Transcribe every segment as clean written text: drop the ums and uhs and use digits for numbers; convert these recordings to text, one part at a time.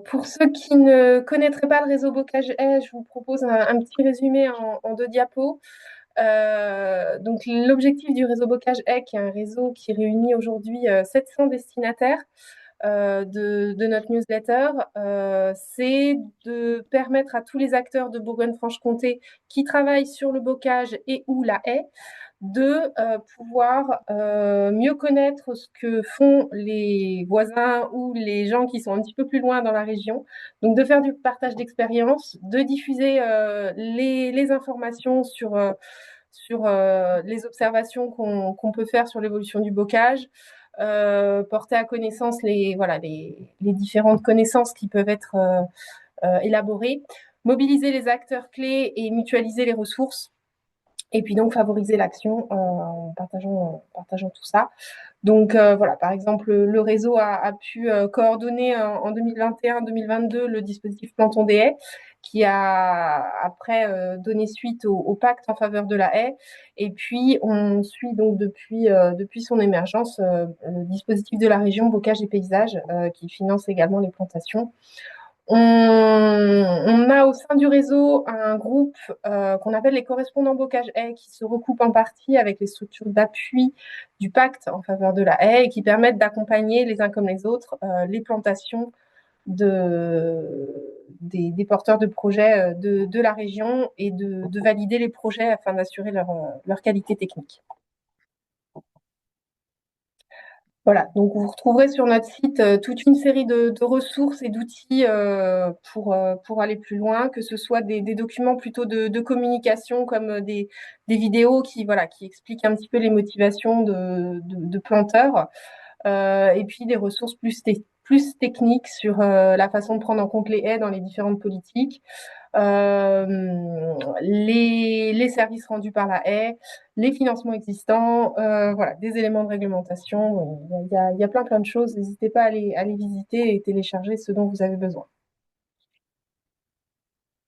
Pour ceux qui ne connaîtraient pas le réseau Bocage Haie, je vous propose un petit résumé en deux diapos. Donc, l'objectif du réseau Bocage Haie, qui est un réseau qui réunit aujourd'hui 700 destinataires de notre newsletter, c'est de permettre à tous les acteurs de Bourgogne-Franche-Comté qui travaillent sur le bocage et ou la haie de pouvoir mieux connaître ce que font les voisins ou les gens qui sont un petit peu plus loin dans la région. Donc de faire du partage d'expérience, de diffuser les informations sur les observations qu'on peut faire sur l'évolution du bocage, porter à connaissance les différentes connaissances qui peuvent être élaborées, mobiliser les acteurs clés et mutualiser les ressources et puis donc favoriser l'action en partageant tout ça. Donc voilà, par exemple, le réseau a pu coordonner en 2021-2022 le dispositif Plantons des haies, qui a après donné suite au pacte en faveur de la haie. Et puis on suit donc depuis son émergence le dispositif de la région Bocage et Paysages, qui finance également les plantations. On a au sein du réseau un groupe qu'on appelle les correspondants bocage haie qui se recoupent en partie avec les structures d'appui du pacte en faveur de la haie et qui permettent d'accompagner les uns comme les autres les plantations des porteurs de projets de la région et de valider les projets afin d'assurer leur qualité technique. Voilà, donc vous retrouverez sur notre site toute une série de ressources et d'outils pour aller plus loin, que ce soit des documents plutôt de communication comme des vidéos qui expliquent un petit peu les motivations de planteurs, et puis des ressources plus techniques sur la façon de prendre en compte les haies dans les différentes politiques, les services rendus par la haie, les financements existants, voilà, des éléments de réglementation. Il y a plein de choses. N'hésitez pas à les visiter et télécharger ce dont vous avez besoin.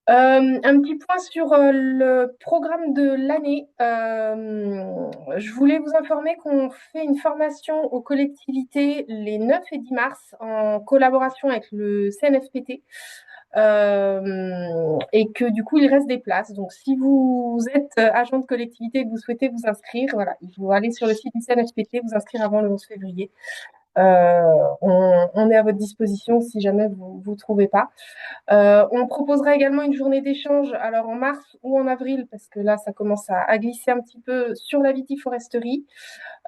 Un petit point sur le programme de l'année. Je voulais vous informer qu'on fait une formation aux collectivités les 9 et 10 mars en collaboration avec le CNFPT. Et que du coup, il reste des places. Donc, si vous êtes agent de collectivité et que vous souhaitez vous inscrire, voilà, il faut aller sur le site du CNFPT, vous inscrire avant le 11 février. On est à votre disposition si jamais vous ne trouvez pas. On proposera également une journée d'échange, alors en mars ou en avril, parce que là, ça commence à glisser un petit peu sur la vitiforesterie.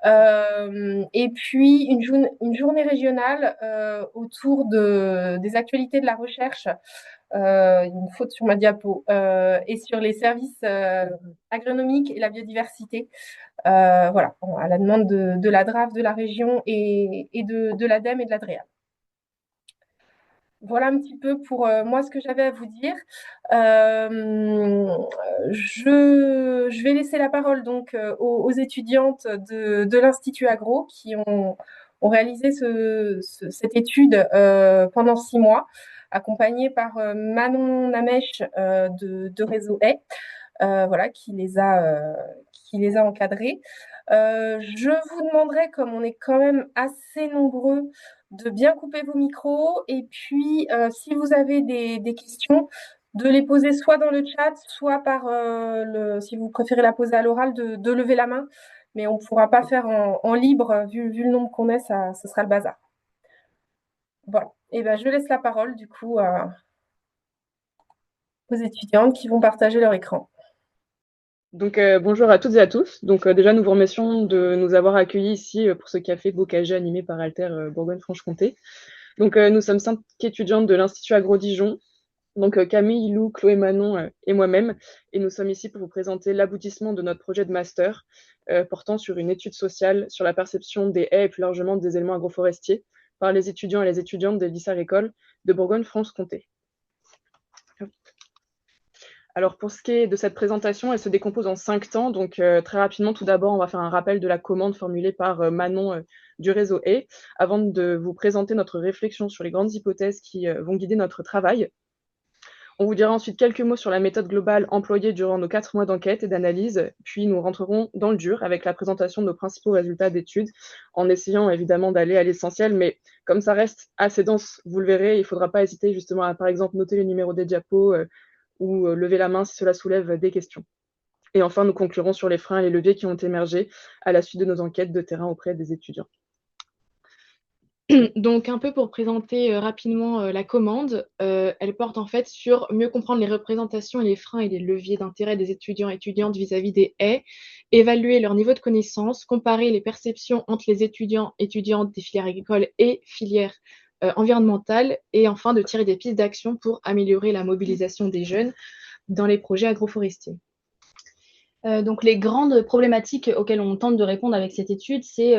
Et puis une journée régionale autour des actualités de la recherche. Une faute sur ma diapo, et sur les services agronomiques et la biodiversité. Voilà, à la demande de la DRAF de la région et de l'ADEME et de l'ADREA. Voilà un petit peu pour moi ce que j'avais à vous dire. Je vais laisser la parole donc aux étudiantes de l'Institut Agro qui ont réalisé cette étude pendant 6 mois, accompagnées par Manon Namèche de Réseau Haie, voilà, qui les a encadrées. Je vous demanderai, comme on est quand même assez nombreux, de bien couper vos micros et puis si vous avez des questions, de les poser soit dans le chat, soit si vous préférez la poser à l'oral, de lever la main. Mais on ne pourra pas faire en libre, vu le nombre qu'on est, ce sera le bazar. Voilà. Et ben, je laisse la parole du coup aux étudiantes qui vont partager leur écran. Donc, bonjour à toutes et à tous. Donc, déjà, nous vous remercions de nous avoir accueillis ici pour ce café Bocage animé par Alter Bourgogne-Franche-Comté. Donc, nous sommes 5 étudiantes de l'Institut Agro Dijon. Donc, Camille, Lou, Chloé, Manon et moi-même. Et nous sommes ici pour vous présenter l'aboutissement de notre projet de master portant sur une étude sociale sur la perception des haies et plus largement des éléments agroforestiers par les étudiants et les étudiantes des lycées agricoles de Bourgogne-Franche-Comté. Alors, pour ce qui est de cette présentation, elle se décompose en 5 temps. Donc, très rapidement, tout d'abord, on va faire un rappel de la commande formulée par Manon du réseau Haie, avant de vous présenter notre réflexion sur les grandes hypothèses qui vont guider notre travail. On vous dira ensuite quelques mots sur la méthode globale employée durant nos 4 mois d'enquête et d'analyse, puis nous rentrerons dans le dur avec la présentation de nos principaux résultats d'études, en essayant évidemment d'aller à l'essentiel, mais comme ça reste assez dense, vous le verrez, il ne faudra pas hésiter justement à, par exemple, noter les numéros des diapos ou lever la main si cela soulève des questions. Et enfin, nous conclurons sur les freins et les leviers qui ont émergé à la suite de nos enquêtes de terrain auprès des étudiants. Donc, un peu pour présenter rapidement la commande, elle porte en fait sur mieux comprendre les représentations et les freins et les leviers d'intérêt des étudiants et étudiantes vis-à-vis des haies, évaluer leur niveau de connaissance, comparer les perceptions entre les étudiants et étudiantes des filières agricoles et filières environnementales, et enfin de tirer des pistes d'action pour améliorer la mobilisation des jeunes dans les projets agroforestiers. Donc les grandes problématiques auxquelles on tente de répondre avec cette étude, c'est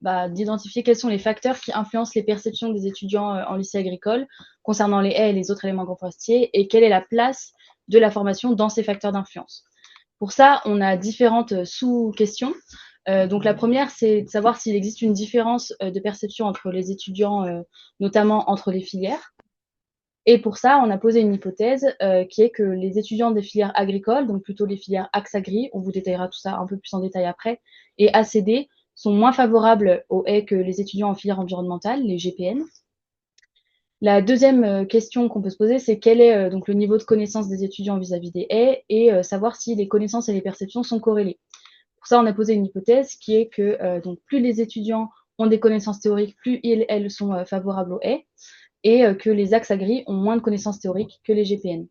d'identifier quels sont les facteurs qui influencent les perceptions des étudiants en lycée agricole concernant les haies et les autres éléments agroforestiers et quelle est la place de la formation dans ces facteurs d'influence. Pour ça, on a différentes sous-questions. Donc la première, c'est de savoir s'il existe une différence de perception entre les étudiants, notamment entre les filières. Et pour ça, on a posé une hypothèse qui est que les étudiants des filières agricoles, donc plutôt les filières Axe-Agri, on vous détaillera tout ça un peu plus en détail après, et ACD, sont moins favorables aux haies que les étudiants en filière environnementale, les GPN. La deuxième question qu'on peut se poser, c'est quel est donc le niveau de connaissance des étudiants vis-à-vis des haies et savoir si les connaissances et les perceptions sont corrélées. Pour ça, on a posé une hypothèse qui est que donc plus les étudiants ont des connaissances théoriques, plus elles sont favorables aux haies, et que les axes agri ont moins de connaissances théoriques que les GPN.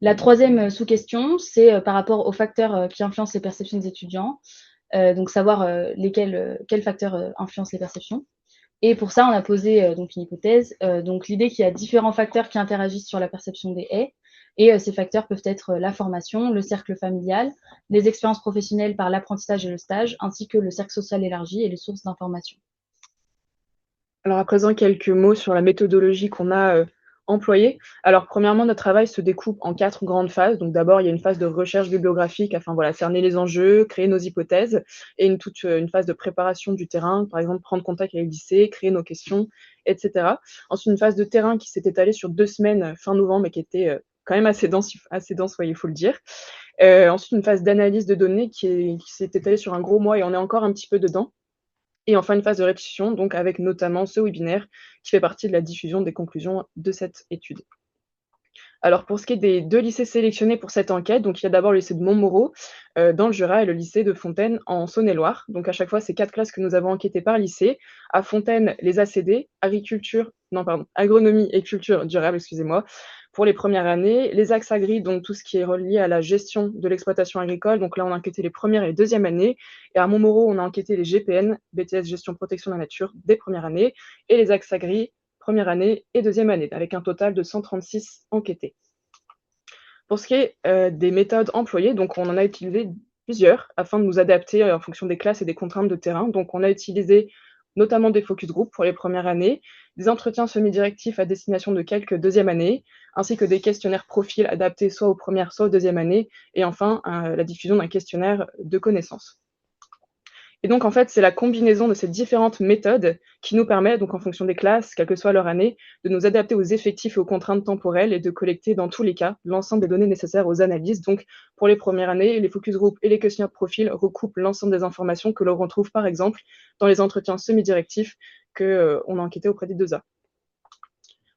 La troisième sous-question, c'est par rapport aux facteurs qui influencent les perceptions des étudiants, donc savoir quels facteurs influencent les perceptions. Et pour ça, on a posé donc une hypothèse, donc l'idée qu'il y a différents facteurs qui interagissent sur la perception des haies, et ces facteurs peuvent être la formation, le cercle familial, les expériences professionnelles par l'apprentissage et le stage, ainsi que le cercle social élargi et les sources d'information. Alors à présent, quelques mots sur la méthodologie qu'on a employée. Alors premièrement, notre travail se découpe en 4 grandes phases. Donc d'abord, il y a une phase de recherche bibliographique afin cerner les enjeux, créer nos hypothèses, et une phase de préparation du terrain, par exemple prendre contact avec le lycée, créer nos questions, etc. Ensuite, une phase de terrain qui s'est étalée sur 2 semaines fin novembre, mais qui était quand même assez dense, il faut le dire. Ensuite, une phase d'analyse de données qui s'est étalée sur un gros mois et on est encore un petit peu dedans. Et enfin, une phase de répétition, donc avec notamment ce webinaire qui fait partie de la diffusion des conclusions de cette étude. Alors, pour ce qui est des 2 lycées sélectionnés pour cette enquête, donc il y a d'abord le lycée de Montmoreau dans le Jura et le lycée de Fontaine en Saône-et-Loire. Donc à chaque fois, c'est 4 classes que nous avons enquêtées par lycée. À Fontaine, les ACD, agronomie et culture durable, excusez-moi, pour les premières années. Les axes agri, donc tout ce qui est relié à la gestion de l'exploitation agricole. Donc là, on a enquêté les premières et les deuxièmes années. Et à Montmoreau, on a enquêté les GPN, BTS Gestion Protection de la Nature, des premières années. Et les axes agri, première année et deuxième année, avec un total de 136 enquêtés. Pour ce qui est des méthodes employées, donc on en a utilisé plusieurs afin de nous adapter en fonction des classes et des contraintes de terrain. Donc on a utilisé notamment des focus group pour les premières années, des entretiens semi-directifs à destination de quelques deuxième années, ainsi que des questionnaires profils adaptés soit aux premières, soit aux deuxième années, et enfin la diffusion d'un questionnaire de connaissances. Et donc, en fait, c'est la combinaison de ces différentes méthodes qui nous permet, donc en fonction des classes, quelle que soit leur année, de nous adapter aux effectifs et aux contraintes temporelles et de collecter dans tous les cas l'ensemble des données nécessaires aux analyses. Donc, pour les premières années, les focus group et les questionnaires de profil recoupent l'ensemble des informations que l'on retrouve, par exemple, dans les entretiens semi-directifs qu'on a enquêtés auprès des 2A.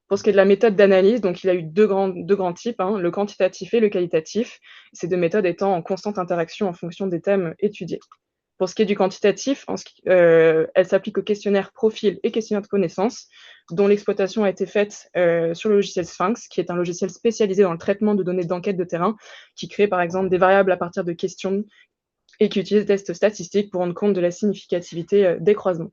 Pour ce qui est de la méthode d'analyse, donc il y a eu deux grands types, le quantitatif et le qualitatif, ces 2 méthodes étant en constante interaction en fonction des thèmes étudiés. Pour ce qui est du quantitatif, elle s'applique aux questionnaires profil et questionnaires de connaissances, dont l'exploitation a été faite sur le logiciel Sphinx, qui est un logiciel spécialisé dans le traitement de données d'enquête de terrain, qui crée par exemple des variables à partir de questions et qui utilise des tests statistiques pour rendre compte de la significativité des croisements.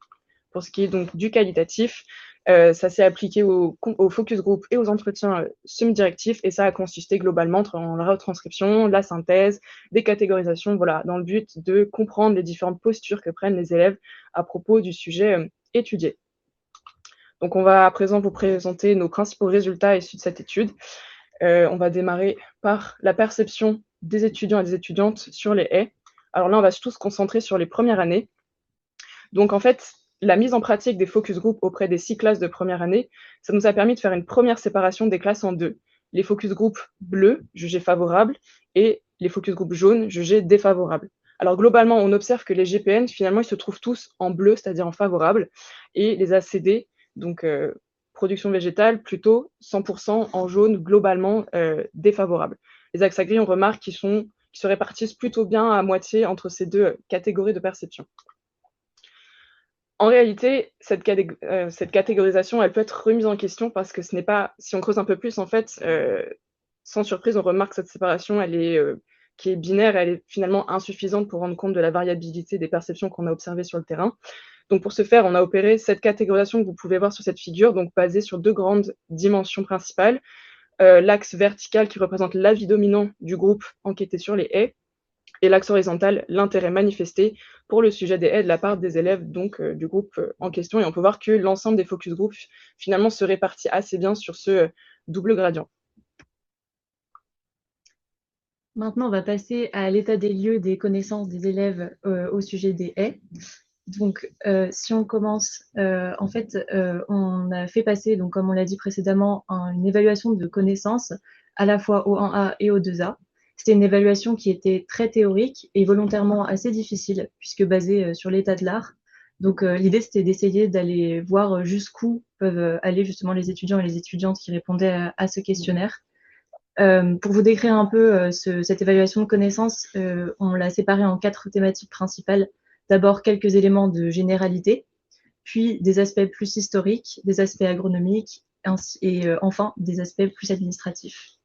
Pour ce qui est donc du qualitatif, ça s'est appliqué aux focus group et aux entretiens semi-directifs, et ça a consisté globalement en la retranscription, la synthèse, des catégorisations, voilà, dans le but de comprendre les différentes postures que prennent les élèves à propos du sujet étudié. Donc on va à présent vous présenter nos principaux résultats issus de cette étude. On va démarrer par la perception des étudiants et des étudiantes sur les haies. Alors là, on va surtout se concentrer sur les premières années. Donc en fait, la mise en pratique des focus group auprès des 6 classes de première année, ça nous a permis de faire une première séparation des classes en deux. Les focus group bleus, jugés favorables, et les focus group jaunes, jugés défavorables. Alors globalement, on observe que les GPN, finalement, ils se trouvent tous en bleu, c'est-à-dire en favorable, et les ACD, donc production végétale, plutôt 100% en jaune, globalement défavorable. Les axes à gris, on remarque qu'ils se répartissent plutôt bien à moitié entre ces deux catégories de perception. En réalité, cette catégorisation, elle peut être remise en question parce que ce n'est pas, si on creuse un peu plus, en fait, sans surprise, on remarque que cette séparation, qui est binaire, elle est finalement insuffisante pour rendre compte de la variabilité des perceptions qu'on a observées sur le terrain. Donc pour ce faire, on a opéré cette catégorisation que vous pouvez voir sur cette figure, donc basée sur deux grandes dimensions principales. L'axe vertical qui représente l'avis dominant du groupe enquêté sur les haies, et l'axe horizontal, l'intérêt manifesté pour le sujet des haies de la part des élèves donc, du groupe en question. Et on peut voir que l'ensemble des focus groups finalement se répartit assez bien sur ce double gradient. Maintenant, on va passer à l'état des lieux des connaissances des élèves au sujet des haies. Donc, si on commence, en fait, on a fait passer, donc, comme on l'a dit précédemment, une évaluation de connaissances à la fois au 1A et au 2A. C'était une évaluation qui était très théorique et volontairement assez difficile, puisque basée sur l'état de l'art. Donc, l'idée, c'était d'essayer d'aller voir jusqu'où peuvent aller justement les étudiants et les étudiantes qui répondaient à ce questionnaire. Pour vous décrire un peu cette évaluation de connaissances, on l'a séparée en 4 thématiques principales. D'abord, quelques éléments de généralité, puis des aspects plus historiques, des aspects agronomiques, et enfin, des aspects plus administratifs.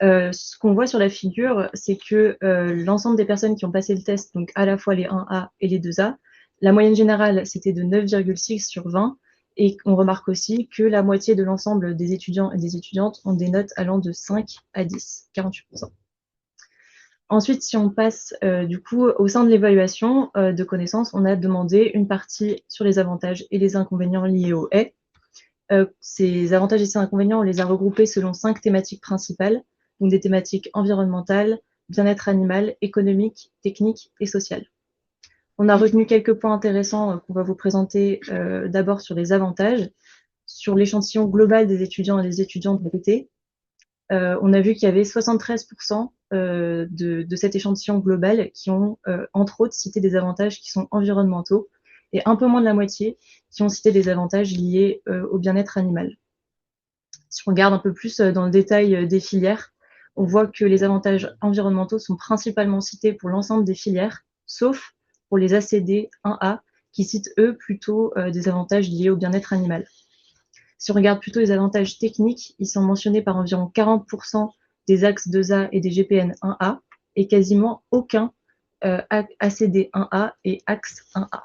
Ce qu'on voit sur la figure, c'est que l'ensemble des personnes qui ont passé le test, donc à la fois les 1A et les 2A, la moyenne générale, c'était de 9,6 sur 20, et on remarque aussi que la moitié de l'ensemble des étudiants et des étudiantes ont des notes allant de 5 à 10, 48%. Ensuite, si on passe du coup au sein de l'évaluation de connaissances, on a demandé une partie sur les avantages et les inconvénients liés aux haies. Ces avantages et ces inconvénients, on les a regroupés selon 5 thématiques principales, donc des thématiques environnementales, bien-être animal, économique, technique et sociale. On a retenu quelques points intéressants qu'on va vous présenter d'abord sur les avantages. Sur l'échantillon global des étudiants et des étudiantes répétés, on a vu qu'il y avait 73% de cet échantillon global qui ont, entre autres, cité des avantages qui sont environnementaux et un peu moins de la moitié qui ont cité des avantages liés au bien-être animal. Si on regarde un peu plus dans le détail des filières, on voit que les avantages environnementaux sont principalement cités pour l'ensemble des filières, sauf pour les ACD 1A, qui citent eux plutôt des avantages liés au bien-être animal. Si on regarde plutôt les avantages techniques, ils sont mentionnés par environ 40% des axes 2A et des GPN 1A, et quasiment aucun ACD 1A et axe 1A.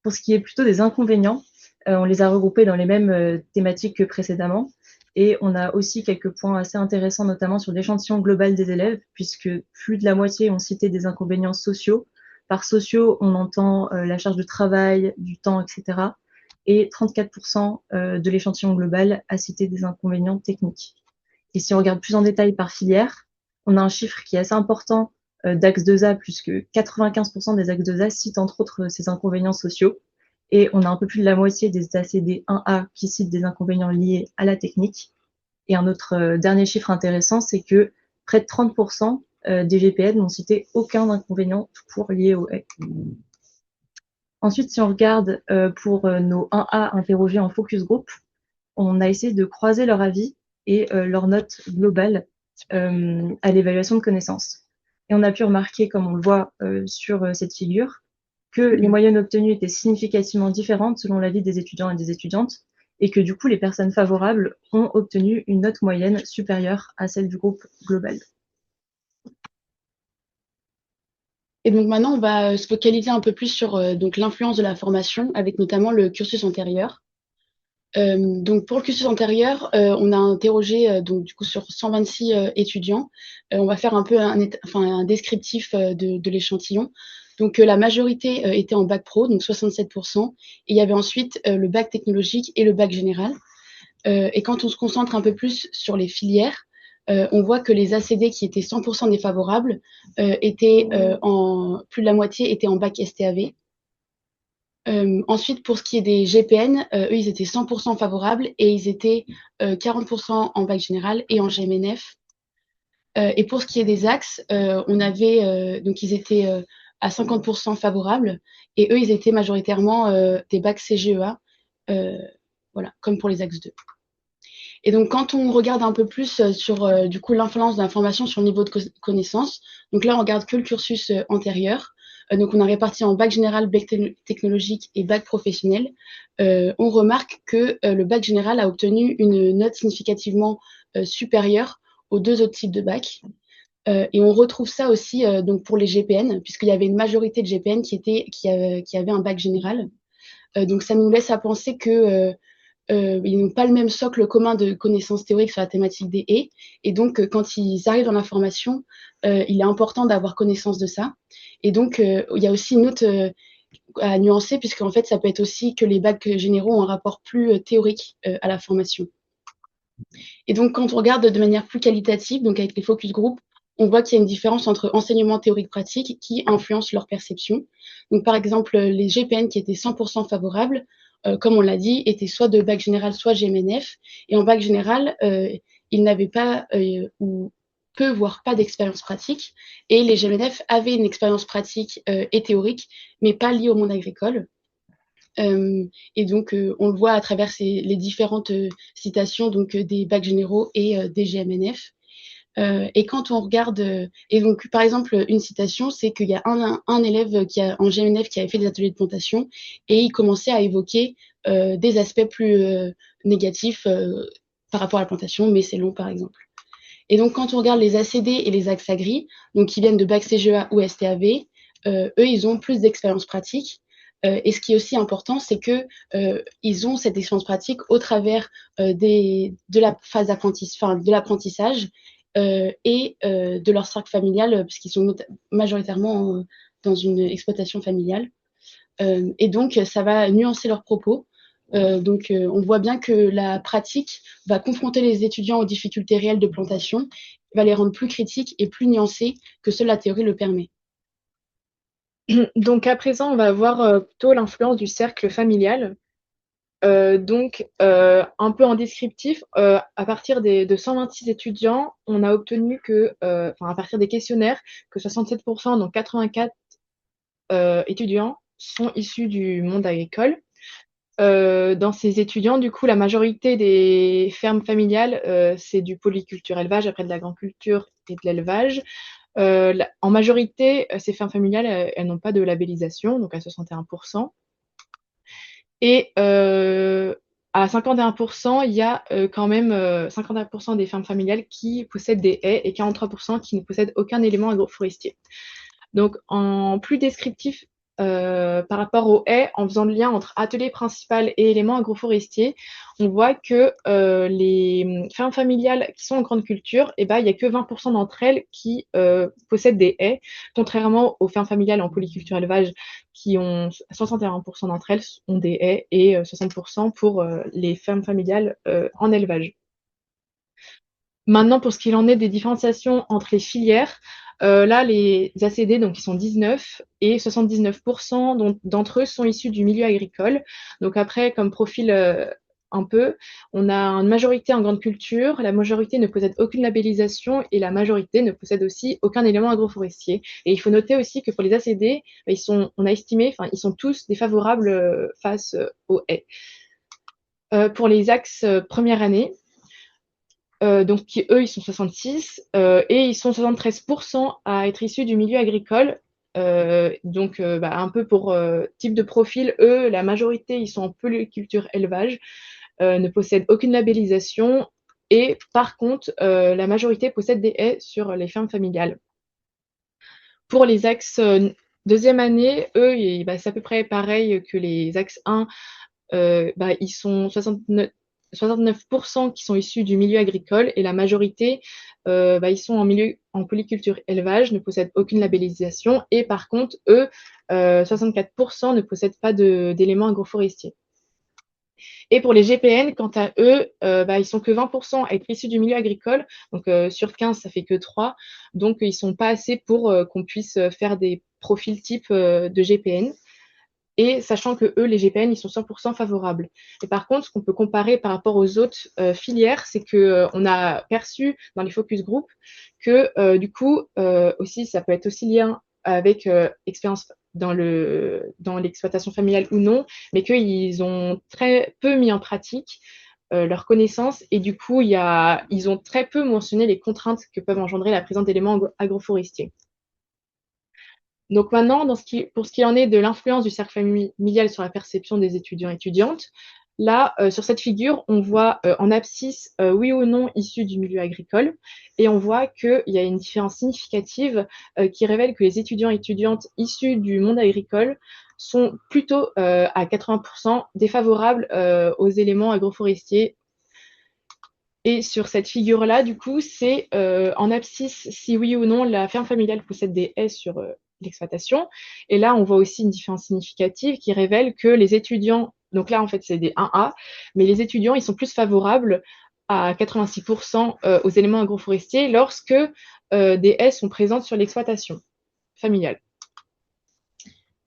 Pour ce qui est plutôt des inconvénients, on les a regroupés dans les mêmes thématiques que précédemment. Et on a aussi quelques points assez intéressants, notamment sur l'échantillon global des élèves, puisque plus de la moitié ont cité des inconvénients sociaux. Par sociaux, on entend la charge de travail, du temps, etc. Et 34% de l'échantillon global a cité des inconvénients techniques. Et si on regarde plus en détail par filière, on a un chiffre qui est assez important d'axe 2A, puisque 95% des axes 2A citent entre autres ces inconvénients sociaux. Et on a un peu plus de la moitié des ACD 1A qui citent des inconvénients liés à la technique. Et un autre dernier chiffre intéressant, c'est que près de 30% des GPN n'ont cité aucun inconvénient tout court lié aux haies. Ensuite, si on regarde pour nos 1A interrogés en focus group, on a essayé de croiser leur avis et leur note globale à l'évaluation de connaissances. Et on a pu remarquer, comme on le voit sur cette figure, que les moyennes obtenues étaient significativement différentes selon l'avis des étudiants et des étudiantes, et que du coup, les personnes favorables ont obtenu une note moyenne supérieure à celle du groupe global. Et donc maintenant, on va se focaliser un peu plus sur donc l'influence de la formation, avec notamment le cursus antérieur. Donc pour le cursus antérieur, on a interrogé donc du coup sur 126 étudiants. On va faire un peu un descriptif de l'échantillon. Donc la majorité était en bac pro, donc 67%. Et il y avait ensuite le bac technologique et le bac général. Et quand on se concentre un peu plus sur les filières, on voit que les ACD qui étaient 100% défavorables étaient plus de la moitié étaient en bac STAV. Ensuite, pour ce qui est des GPN, eux, ils étaient 100% favorables et ils étaient 40% en bac général et en GMNF. Et pour ce qui est des axes, on avait donc ils étaient à 50% favorables et eux, ils étaient majoritairement des bacs CGEA, voilà, comme pour les axes 2. Et donc, quand on regarde un peu plus sur du coup l'influence de l'information sur le niveau de connaissance, donc là, on regarde que le cursus antérieur. Donc, on a réparti en bac général, bac technologique et bac professionnel. On remarque que le bac général a obtenu une note significativement supérieure aux deux autres types de bac. Et on retrouve ça aussi donc pour les GPN, puisqu'il y avait une majorité de GPN qui avait un bac général. Donc, ça nous laisse à penser que ils n'ont pas le même socle commun de connaissances théoriques sur la thématique des haies. Et donc, quand ils arrivent dans l'information, il est important d'avoir connaissance de ça. Et donc, il y a aussi une note à nuancer, puisqu'en fait, ça peut être aussi que les bacs généraux ont un rapport plus théorique à la formation. Et donc, quand on regarde de manière plus qualitative, donc avec les focus group, on voit qu'il y a une différence entre enseignement théorique-pratique qui influence leur perception. Donc, par exemple, les GPN qui étaient 100% favorables, comme on l'a dit, étaient soit de bac général, soit GMNF. Et en bac général, ils n'avaient pas ou peu, voire pas d'expérience pratique. Et les GMNF avaient une expérience pratique et théorique, mais pas liée au monde agricole. Et donc, on le voit à travers les différentes citations donc, des bacs généraux et des GMNF. Et quand on regarde, et donc par exemple, une citation, c'est qu'il y a un élève en GMNF qui avait fait des ateliers de plantation et il commençait à évoquer des aspects plus négatifs par rapport à la plantation, mais c'est long par exemple. Et donc quand on regarde les ACD et les axes agri, donc qui viennent de bac CGEA ou STAV, eux, ils ont plus d'expérience pratique. Et ce qui est aussi important, c'est que ils ont cette expérience pratique au travers de la phase de l'apprentissage et de leur cercle familial, puisqu'ils sont majoritairement dans une exploitation familiale. Et donc, ça va nuancer leurs propos. Donc, on voit bien que la pratique va confronter les étudiants aux difficultés réelles de plantation, va les rendre plus critiques et plus nuancés que seule la théorie le permet. Donc à présent, on va voir plutôt l'influence du cercle familial. Un peu en descriptif, à partir de 126 étudiants, on a obtenu que, à partir des questionnaires, que 67%, donc 84 étudiants, sont issus du monde agricole. Dans ces étudiants, du coup, la majorité des fermes familiales, c'est du polyculture élevage, après de l'agriculture et de l'élevage. En majorité, ces fermes familiales, elles n'ont pas de labellisation, donc à 61%. Et à 51%, il y a quand même 51% des fermes familiales qui possèdent des haies et 43% qui ne possèdent aucun élément agroforestier. Donc, en plus descriptif par rapport aux haies, en faisant le lien entre atelier principal et éléments agroforestiers, on voit que les fermes familiales qui sont en grande culture, il n'y a que 20% d'entre elles qui possèdent des haies, contrairement aux fermes familiales en polyculture élevage qui ont 61% d'entre elles ont des haies et 60% pour les fermes familiales en élevage. Maintenant, pour ce qu'il en est des différenciations entre les filières, là, les ACD, donc, ils sont 19 et 79% d'entre eux sont issus du milieu agricole. Donc après, comme profil un peu, on a une majorité en grande culture, la majorité ne possède aucune labellisation et la majorité ne possède aussi aucun élément agroforestier. Et il faut noter aussi que pour les ACD, on a estimé, ils sont tous défavorables face aux haies. Pour les axes première année, donc eux, ils sont 66 et ils sont 73% à être issus du milieu agricole. Un peu pour type de profil, eux, la majorité, ils sont en polyculture élevage, ne possèdent aucune labellisation et par contre, la majorité possède des haies sur les fermes familiales. Pour les axes deuxième année, eux, c'est à peu près pareil que les axes 1. Ils sont 69% qui sont issus du milieu agricole et la majorité, ils sont en polyculture élevage, ne possèdent aucune labellisation et par contre, eux, 64% ne possèdent pas d'éléments agroforestiers. Et pour les GPN, quant à eux, ils sont que 20% à être issus du milieu agricole, donc sur 15, ça fait que 3, donc ils sont pas assez pour qu'on puisse faire des profils type de GPN. et sachant que eux, les GPN, ils sont 100% favorables. Et par contre, ce qu'on peut comparer par rapport aux autres filières, c'est que on a perçu dans les focus group que du coup, aussi, ça peut être aussi lié avec expérience dans l'exploitation familiale ou non, mais qu'ils ont très peu mis en pratique leurs connaissances et du coup, ils ont très peu mentionné les contraintes que peuvent engendrer la présence d'éléments agroforestiers. Donc maintenant, pour ce qui en est de l'influence du cercle familial sur la perception des étudiants et étudiantes, là, sur cette figure, on voit en abscisse oui ou non issus du milieu agricole, et on voit qu'il y a une différence significative qui révèle que les étudiants et étudiantes issus du monde agricole sont plutôt à 80% défavorables aux éléments agroforestiers. Et sur cette figure-là, du coup, c'est en abscisse si oui ou non la ferme familiale possède des haies sur l'exploitation. Et là, on voit aussi une différence significative qui révèle que les étudiants, donc là, en fait, c'est des 1A, mais les étudiants, ils sont plus favorables à 86% aux éléments agroforestiers lorsque des haies sont présentes sur l'exploitation familiale.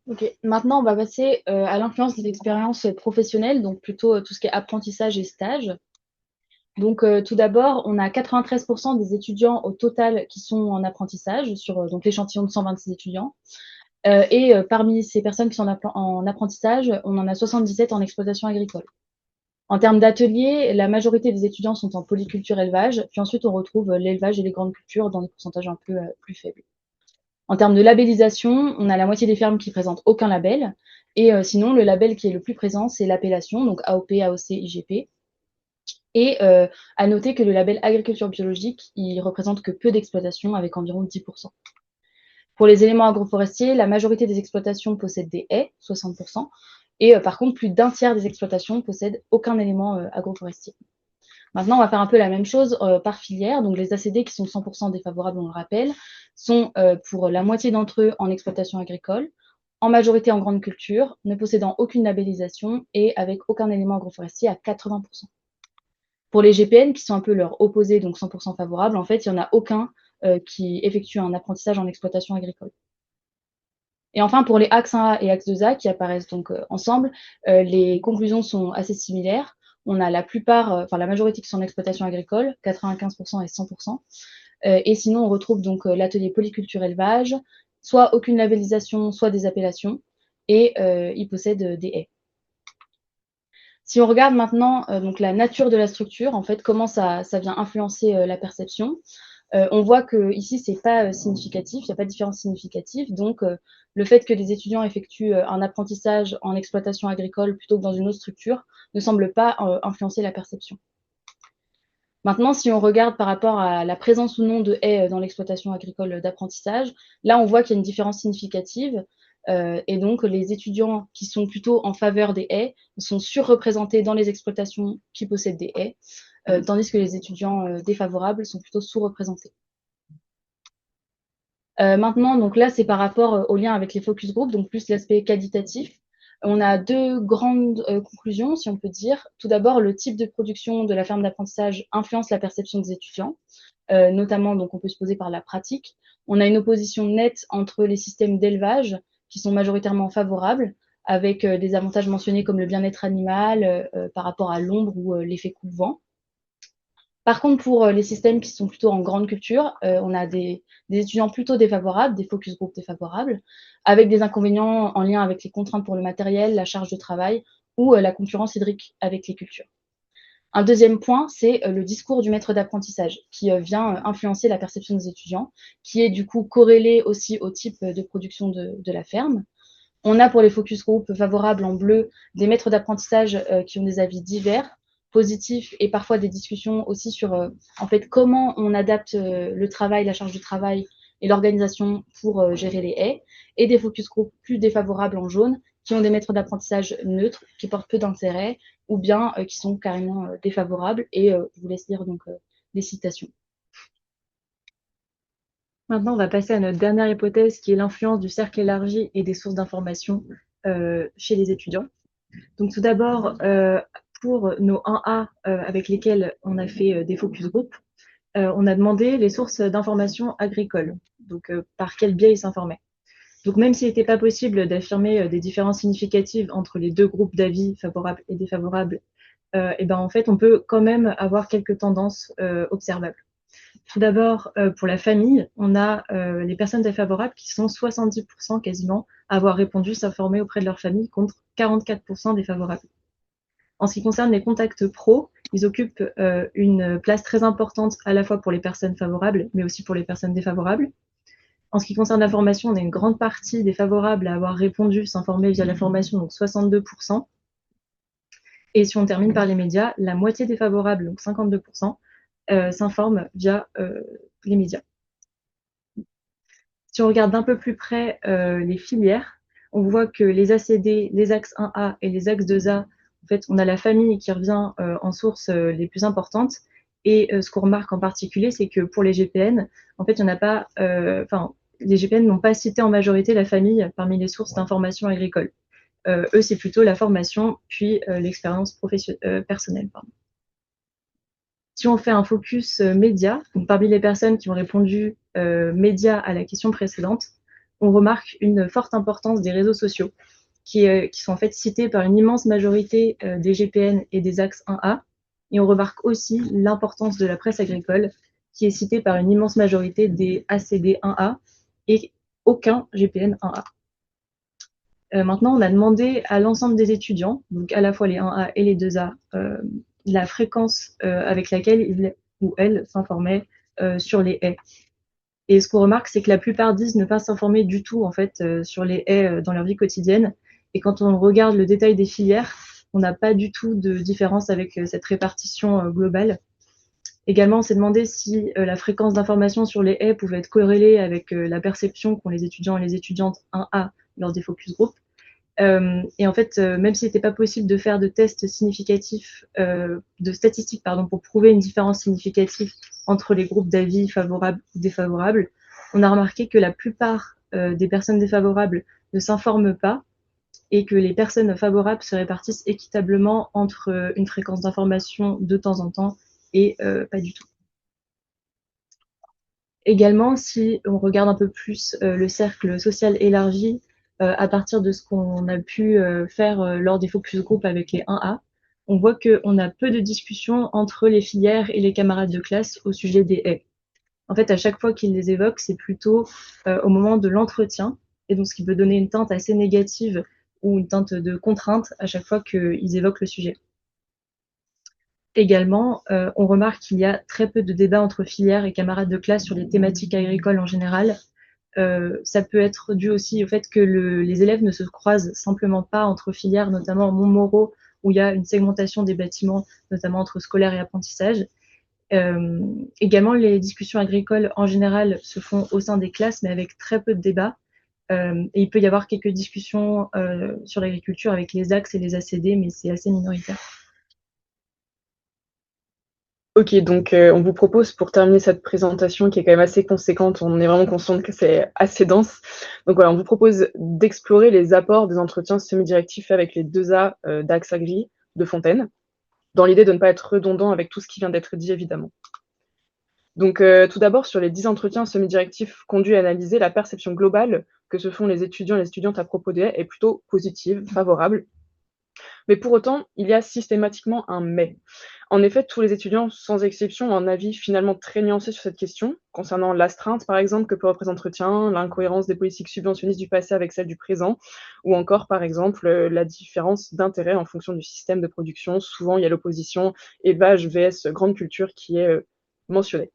Ok, maintenant on va passer à l'influence des expériences professionnelles, donc plutôt tout ce qui est apprentissage et stage. Donc tout d'abord, on a 93% des étudiants au total qui sont en apprentissage sur donc l'échantillon de 126 étudiants. Et parmi ces personnes qui sont en apprentissage, on en a 77 en exploitation agricole. En termes d'ateliers, la majorité des étudiants sont en polyculture élevage, puis ensuite on retrouve l'élevage et les grandes cultures dans des pourcentages un peu plus faibles. En termes de labellisation, on a la moitié des fermes qui présentent aucun label, et sinon le label qui est le plus présent, c'est l'appellation, donc AOP, AOC, IGP. Et à noter que le label agriculture biologique, il représente que peu d'exploitations, avec environ 10%. Pour les éléments agroforestiers, la majorité des exploitations possèdent des haies, 60%, et par contre, plus d'un tiers des exploitations possèdent aucun élément agroforestier. Maintenant, on va faire un peu la même chose par filière. Donc, les ACD qui sont 100% défavorables, on le rappelle, sont pour la moitié d'entre eux en exploitation agricole, en majorité en grande culture, ne possédant aucune labellisation et avec aucun élément agroforestier à 80%. Pour les GPN, qui sont un peu leur opposé, donc 100% favorables, en fait, il n'y en a aucun qui effectue un apprentissage en exploitation agricole. Et enfin, pour les axes 1A et axe 2A qui apparaissent donc ensemble, les conclusions sont assez similaires. On a la plupart, enfin la majorité qui sont en exploitation agricole, 95% et 100%. Et sinon, on retrouve donc l'atelier polyculture élevage, soit aucune labellisation, soit des appellations, et ils possèdent des haies. Si on regarde maintenant donc la nature de la structure, en fait, comment ça vient influencer la perception, on voit que ici c'est pas significatif, il n'y a pas de différence significative. Donc, le fait que les étudiants effectuent un apprentissage en exploitation agricole plutôt que dans une autre structure ne semble pas influencer la perception. Maintenant, si on regarde par rapport à la présence ou non de haies dans l'exploitation agricole d'apprentissage, là on voit qu'il y a une différence significative. Et donc, les étudiants qui sont plutôt en faveur des haies sont surreprésentés dans les exploitations qui possèdent des haies, tandis que les étudiants défavorables sont plutôt sous-représentés. Maintenant, donc là, c'est par rapport au lien avec les focus group, donc plus l'aspect qualitatif. On a deux grandes conclusions, si on peut dire. Tout d'abord, le type de production de la ferme d'apprentissage influence la perception des étudiants, notamment, donc on peut se poser par la pratique. On a une opposition nette entre les systèmes d'élevage, qui sont majoritairement favorables, avec des avantages mentionnés comme le bien-être animal par rapport à l'ombre ou l'effet coupe-vent. Par contre, pour les systèmes qui sont plutôt en grande culture, on a des étudiants plutôt défavorables, des focus group défavorables, avec des inconvénients en lien avec les contraintes pour le matériel, la charge de travail ou la concurrence hydrique avec les cultures. Un deuxième point, c'est le discours du maître d'apprentissage qui vient influencer la perception des étudiants, qui est du coup corrélé aussi au type de production de la ferme. On a pour les focus group favorables en bleu des maîtres d'apprentissage qui ont des avis divers, positifs et parfois des discussions aussi sur en fait comment on adapte le travail, la charge de travail et l'organisation pour gérer les haies, et des focus group plus défavorables en jaune qui ont des maîtres d'apprentissage neutres, qui portent peu d'intérêt ou bien qui sont carrément défavorables. Et je vous laisse lire donc les citations. Maintenant, on va passer à notre dernière hypothèse qui est l'influence du cercle élargi et des sources d'information chez les étudiants. Donc tout d'abord, pour nos 1A avec lesquels on a fait des focus group, on a demandé les sources d'information agricoles, donc par quel biais ils s'informaient. Donc même s'il n'était pas possible d'affirmer des différences significatives entre les deux groupes d'avis favorables et défavorables, et ben en fait on peut quand même avoir quelques tendances observables. Tout d'abord, pour la famille, on a les personnes défavorables qui sont 70% quasiment à avoir répondu s'informer auprès de leur famille contre 44% défavorables. En ce qui concerne les contacts pro, ils occupent une place très importante à la fois pour les personnes favorables, mais aussi pour les personnes défavorables. En ce qui concerne la formation, on a une grande partie des favorables à avoir répondu s'informer via la formation, donc 62%. Et si on termine par les médias, la moitié des favorables, donc 52%, s'informent via les médias. Si on regarde d'un peu plus près les filières, on voit que les ACD, les axes 1A et les axes 2A, en fait, on a la famille qui revient en sources les plus importantes. Et ce qu'on remarque en particulier, c'est que pour les GPN, en fait, il n'y en a pas, les GPN n'ont pas cité en majorité la famille parmi les sources d'information agricole. Eux, c'est plutôt la formation, puis l'expérience personnelle. Pardon. Si on fait un focus média, donc parmi les personnes qui ont répondu média à la question précédente, on remarque une forte importance des réseaux sociaux, qui sont en fait cités par une immense majorité des GPN et des axes 1A. Et on remarque aussi l'importance de la presse agricole, qui est citée par une immense majorité des ACD 1A et aucun GPN 1A. Maintenant, on a demandé à l'ensemble des étudiants, donc à la fois les 1A et les 2A, la fréquence avec laquelle ils ou elles s'informaient sur les haies. Et ce qu'on remarque, c'est que la plupart disent ne pas s'informer du tout en fait sur les haies dans leur vie quotidienne. Et quand on regarde le détail des filières, on n'a pas du tout de différence avec cette répartition globale. Également, on s'est demandé si la fréquence d'information sur les haies pouvait être corrélée avec la perception qu'ont les étudiants et les étudiantes 1A lors des focus group. Et en fait, même s'il n'était pas possible de faire de tests significatifs, de statistiques, pardon, pour prouver une différence significative entre les groupes d'avis favorables ou défavorables, on a remarqué que la plupart des personnes défavorables ne s'informent pas et que les personnes favorables se répartissent équitablement entre une fréquence d'information de temps en temps et pas du tout. Également, si on regarde un peu plus le cercle social élargi, à partir de ce qu'on a pu faire lors des focus group avec les 1A, on voit qu'on a peu de discussions entre les filières et les camarades de classe au sujet des haies. En fait, à chaque fois qu'ils les évoquent, c'est plutôt au moment de l'entretien, et donc ce qui peut donner une teinte assez négative ou une teinte de contrainte à chaque fois qu'ils évoquent le sujet. Également, on remarque qu'il y a très peu de débats entre filières et camarades de classe sur les thématiques agricoles en général. Ça peut être dû aussi au fait que les élèves ne se croisent simplement pas entre filières, notamment en Montmoreau, où il y a une segmentation des bâtiments, notamment entre scolaire et apprentissage. Également, les discussions agricoles en général se font au sein des classes, mais avec très peu de débats. Et il peut y avoir quelques discussions sur l'agriculture avec les axes et les ACD, mais c'est assez minoritaire. Ok, donc on vous propose pour terminer cette présentation qui est quand même assez conséquente, on est vraiment conscient que c'est assez dense. Donc voilà, on vous propose d'explorer les apports des entretiens semi-directifs faits avec les 2A d'Axe Agri de Fontaine, dans l'idée de ne pas être redondant avec tout ce qui vient d'être dit évidemment. Donc tout d'abord, sur les 10 entretiens semi-directifs conduits à analyser, la perception globale que se font les étudiants et les étudiantes à propos des haies est plutôt positive, favorable. Mais pour autant, il y a systématiquement un mais. En effet, tous les étudiants, sans exception, ont un avis finalement très nuancé sur cette question, concernant l'astreinte, par exemple, que peut représenter l'entretien, l'incohérence des politiques subventionnistes du passé avec celles du présent, ou encore, par exemple, la différence d'intérêt en fonction du système de production. Souvent, il y a l'opposition élevage vs grande culture qui est mentionnée.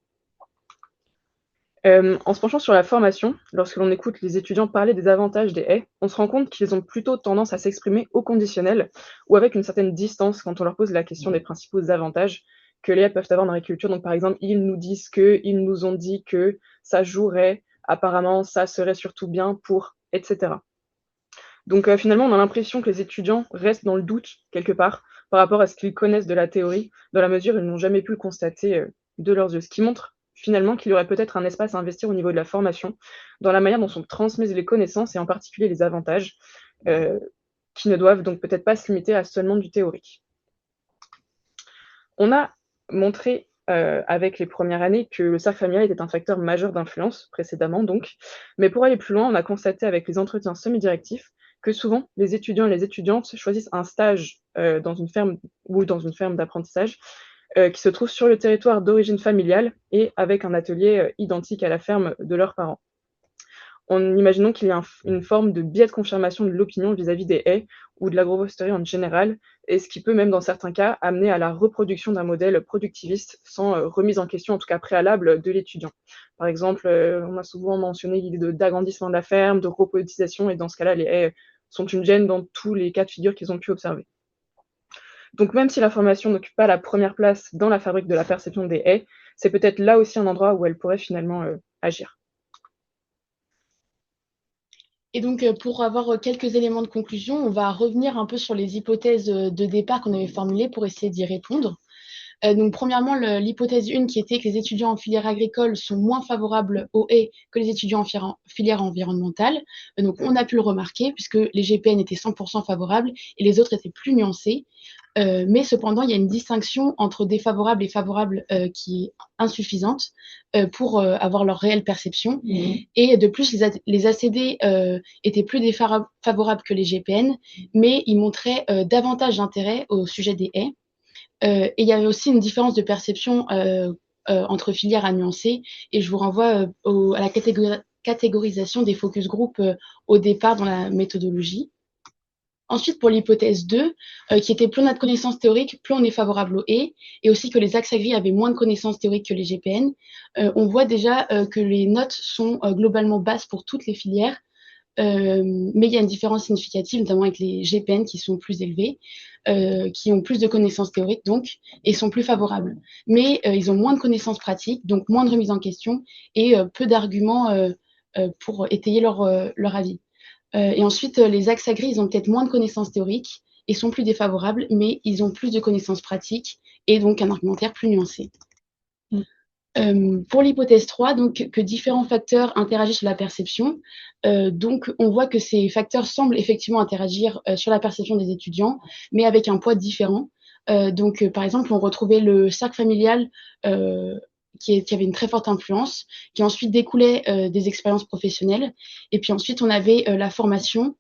En se penchant sur la formation, lorsque l'on écoute les étudiants parler des avantages des haies, on se rend compte qu'ils ont plutôt tendance à s'exprimer au conditionnel ou avec une certaine distance quand on leur pose la question des principaux avantages que les haies peuvent avoir dans l'agriculture. Donc par exemple, ils nous disent que, ils nous ont dit que, ça jouerait, apparemment ça serait surtout bien pour, etc. Donc finalement, on a l'impression que les étudiants restent dans le doute quelque part par rapport à ce qu'ils connaissent de la théorie, dans la mesure où ils n'ont jamais pu le constater de leurs yeux, ce qui montre finalement qu'il y aurait peut-être un espace à investir au niveau de la formation, dans la manière dont sont transmises les connaissances et en particulier les avantages, qui ne doivent donc peut-être pas se limiter à seulement du théorique. On a montré avec les premières années que le cercle familial était un facteur majeur d'influence, précédemment donc. Mais pour aller plus loin, on a constaté avec les entretiens semi-directifs que souvent les étudiants et les étudiantes choisissent un stage dans une ferme ou dans une ferme d'apprentissage qui se trouve sur le territoire d'origine familiale et avec un atelier identique à la ferme de leurs parents. En imaginant qu'il y a une forme de biais de confirmation de l'opinion vis-à-vis des haies ou de l'agroforesterie en général, et ce qui peut même dans certains cas amener à la reproduction d'un modèle productiviste sans remise en question, en tout cas préalable, de l'étudiant. Par exemple, on a souvent mentionné l'idée d'agrandissement de la ferme, de repolitisation, et dans ce cas-là, les haies sont une gêne dans tous les cas de figure qu'ils ont pu observer. Donc même si l'information n'occupe pas la première place dans la fabrique de la perception des haies, c'est peut-être là aussi un endroit où elle pourrait finalement agir. Et donc, pour avoir quelques éléments de conclusion, on va revenir un peu sur les hypothèses de départ qu'on avait formulées pour essayer d'y répondre. Donc, premièrement, l'hypothèse 1 qui était que les étudiants en filière agricole sont moins favorables aux haies que les étudiants en filière environnementale. Donc, on a pu le remarquer puisque les GPN étaient 100% favorables et les autres étaient plus nuancés. Mais cependant, il y a une distinction entre défavorables et favorables qui est insuffisante pour avoir leur réelle perception. Et de plus, les ACD étaient plus défavorables que les GPN, mais ils montraient davantage d'intérêt au sujet des haies. Et il y avait aussi une différence de perception entre filières à nuancer. Et je vous renvoie à la catégorisation des focus group au départ dans la méthodologie. Ensuite, pour l'hypothèse 2, qui était plus on a de connaissances théoriques, plus on est favorable aux haies, et aussi que les axes agri avaient moins de connaissances théoriques que les GPN, on voit déjà que les notes sont globalement basses pour toutes les filières, mais il y a une différence significative, notamment avec les GPN qui sont plus élevés, qui ont plus de connaissances théoriques donc, et sont plus favorables. Mais ils ont moins de connaissances pratiques, donc moins de remise en question, et peu d'arguments pour étayer leur avis. Et ensuite, les axes agri, ils ont peut-être moins de connaissances théoriques et sont plus défavorables, mais ils ont plus de connaissances pratiques et donc un argumentaire plus nuancé. Pour l'hypothèse 3, donc, que différents facteurs interagissent sur la perception. Donc, on voit que ces facteurs semblent effectivement interagir sur la perception des étudiants, mais avec un poids différent. Donc, par exemple, on retrouvait le cercle familial qui avait une très forte influence, qui ensuite découlait des expériences professionnelles. Et puis ensuite, on avait la formation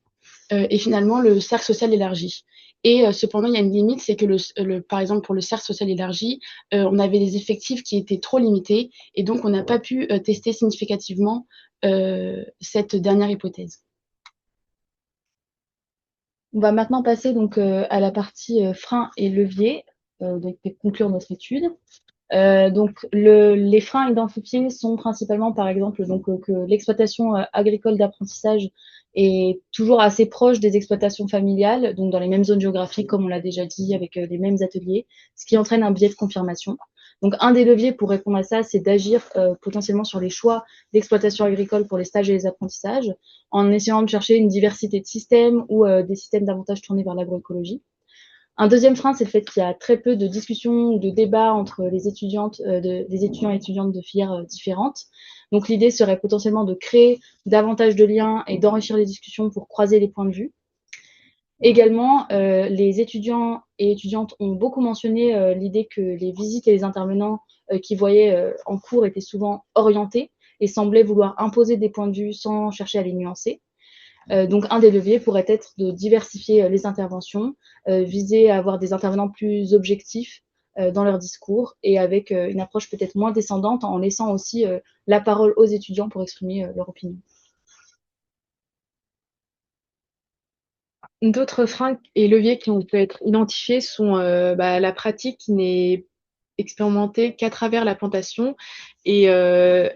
et finalement le cercle social élargi. Et cependant, il y a une limite, c'est que par exemple, pour le cercle social élargi, on avait des effectifs qui étaient trop limités et donc on n'a pas pu tester significativement cette dernière hypothèse. On va maintenant passer donc à la partie freins et leviers, donc pour conclure notre étude. Donc les freins identifiés sont principalement, par exemple, donc que l'exploitation agricole d'apprentissage est toujours assez proche des exploitations familiales, donc dans les mêmes zones géographiques, comme on l'a déjà dit, avec les mêmes ateliers, ce qui entraîne un biais de confirmation. Donc un des leviers pour répondre à ça, c'est d'agir potentiellement sur les choix d'exploitation agricole pour les stages et les apprentissages, en essayant de chercher une diversité de systèmes ou des systèmes davantage tournés vers l'agroécologie. Un deuxième frein, c'est le fait qu'il y a très peu de discussions ou de débats entre les étudiantes, des étudiants et étudiantes de filières différentes. Donc l'idée serait potentiellement de créer davantage de liens et d'enrichir les discussions pour croiser les points de vue. Également, les étudiants et étudiantes ont beaucoup mentionné l'idée que les visites et les intervenants qu'ils voyaient en cours étaient souvent orientés et semblaient vouloir imposer des points de vue sans chercher à les nuancer. Donc, un des leviers pourrait être de diversifier les interventions, viser à avoir des intervenants plus objectifs dans leur discours et avec une approche peut-être moins descendante en laissant aussi la parole aux étudiants pour exprimer leur opinion. D'autres freins et leviers qui ont pu être identifiés sont la pratique qui n'est expérimentée qu'à travers la plantation et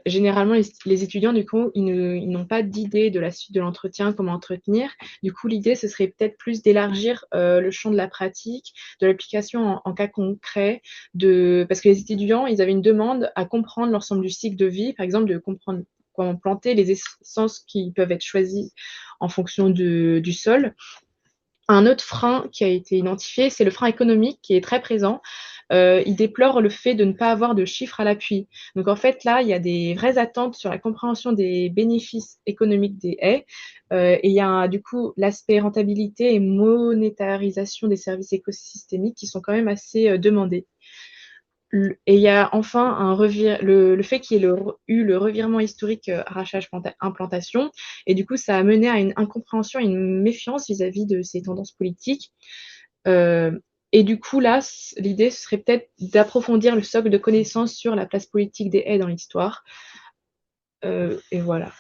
généralement les étudiants du coup ils n'ont pas d'idée de la suite de l'entretien, comment entretenir. Du coup l'idée ce serait peut-être plus d'élargir le champ de la pratique, de l'application en cas concret, parce que les étudiants ils avaient une demande à comprendre l'ensemble du cycle de vie, par exemple de comprendre comment planter, les essences qui peuvent être choisies en fonction du sol. Un autre frein qui a été identifié, c'est le frein économique qui est très présent. Il déplore le fait de ne pas avoir de chiffres à l'appui. Donc en fait, là, il y a des vraies attentes sur la compréhension des bénéfices économiques des haies. Et il y a du coup l'aspect rentabilité et monétarisation des services écosystémiques qui sont quand même assez demandés. Et il y a enfin le fait qu'il y ait eu le revirement historique arrachage-implantation. Et du coup, ça a mené à une incompréhension et une méfiance vis-à-vis de ces tendances politiques. Euh, et du coup, là, l'idée, ce serait peut-être d'approfondir le socle de connaissances sur la place politique des haies dans l'histoire. Et voilà.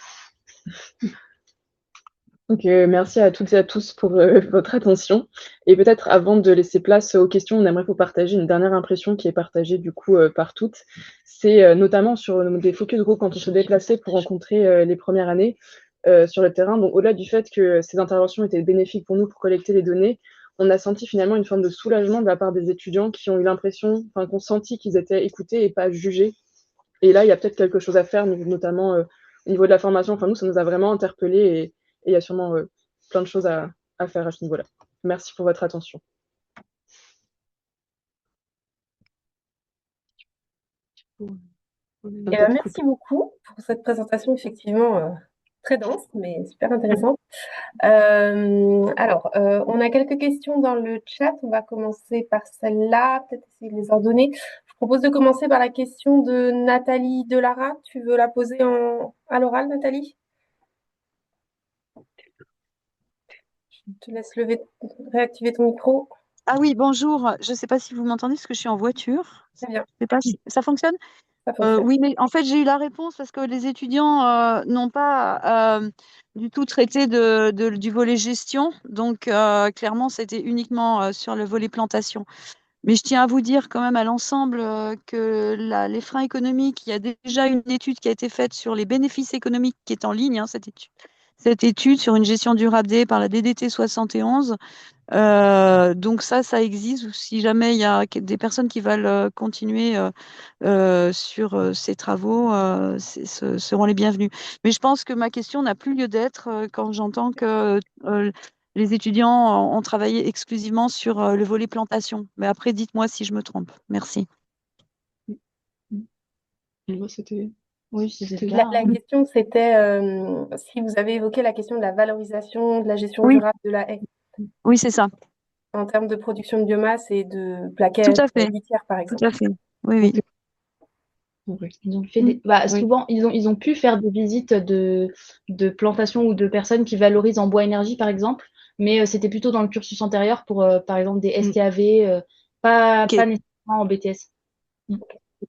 Donc, merci à toutes et à tous pour votre attention. Et peut-être avant de laisser place aux questions, on aimerait vous partager une dernière impression qui est partagée du coup par toutes. C'est notamment sur des focus group quand on se déplaçait pour rencontrer les premières années sur le terrain. Donc, au-delà du fait que ces interventions étaient bénéfiques pour nous pour collecter les données, on a senti finalement une forme de soulagement de la part des étudiants qui ont eu l'impression, enfin, qu'on sentit qu'ils étaient écoutés et pas jugés. Et là, il y a peut-être quelque chose à faire, notamment au niveau de la formation. Enfin, nous, ça nous a vraiment interpellés et il y a sûrement plein de choses à faire à ce niveau-là. Merci pour votre attention. Merci beaucoup pour cette présentation, effectivement très dense, mais super intéressante. Alors, on a quelques questions dans le chat. On va commencer par celle-là, peut-être essayer de les ordonner. Je propose de commencer par la question de Nathalie Delara. Tu veux la poser à l'oral, Nathalie? Je te laisse réactiver ton micro. Ah oui, bonjour. Je ne sais pas si vous m'entendez parce que je suis en voiture. Très bien. Je sais pas si ça fonctionne? Ça fonctionne. Oui, mais en fait, j'ai eu la réponse parce que les étudiants n'ont pas du tout traité du volet gestion. Donc, clairement, c'était uniquement sur le volet plantation. Mais je tiens à vous dire quand même à l'ensemble que les freins économiques, il y a déjà une étude qui a été faite sur les bénéfices économiques qui est en ligne, hein, cette étude sur une gestion durable des haies par la DDT 71. Donc ça existe. Si jamais il y a des personnes qui veulent continuer sur ces travaux, seront les bienvenus. Mais je pense que ma question n'a plus lieu d'être quand j'entends que les étudiants ont travaillé exclusivement sur le volet plantation. Mais après, dites-moi si je me trompe. Merci. Oui, c'était le La cas. question, c'était si vous avez évoqué la question de la valorisation, de la gestion Oui, durable de la haie oui, c'est ça. en termes de production de biomasse et de Tout plaquettes à fait. litières, par Tout exemple. à fait. Oui, oui. Ils ont fait souvent, ils ont pu faire des visites de plantations ou de personnes qui valorisent en bois énergie, par exemple, mais c'était plutôt dans le cursus antérieur pour, par exemple, des STAV, pas Ok. nécessairement en BTS. Ok.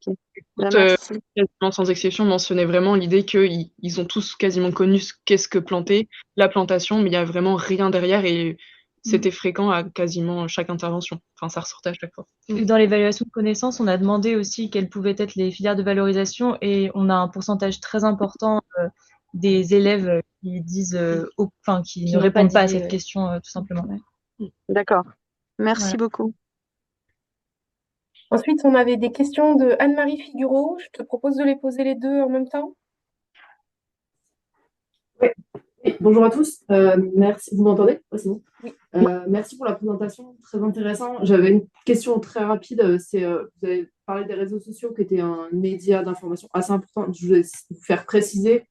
Toutes, Merci. quasiment sans exception, mentionnaient vraiment l'idée qu'ils ont tous quasiment connu qu'est-ce que planter, la plantation, mais il n'y a vraiment rien derrière et c'était fréquent à quasiment chaque intervention. Enfin, ça ressortait à chaque fois. Et dans l'évaluation de connaissances, on a demandé aussi quelles pouvaient être les filières de valorisation et on a un pourcentage très important des élèves qui disent, qui ne n'ont répondent pas pas à d'idée, cette question, tout simplement. D'accord. Merci Voilà. beaucoup. Ensuite, on avait des questions de Anne-Marie Figureau. Je te propose de les poser les deux en même temps. Oui, bonjour à tous. Merci. Vous m'entendez? Ouais, c'est bon. Oui. Merci pour la présentation, très intéressant. J'avais une question très rapide. Vous avez parlé des réseaux sociaux qui étaient un média d'information assez important. Je voulais vous faire préciser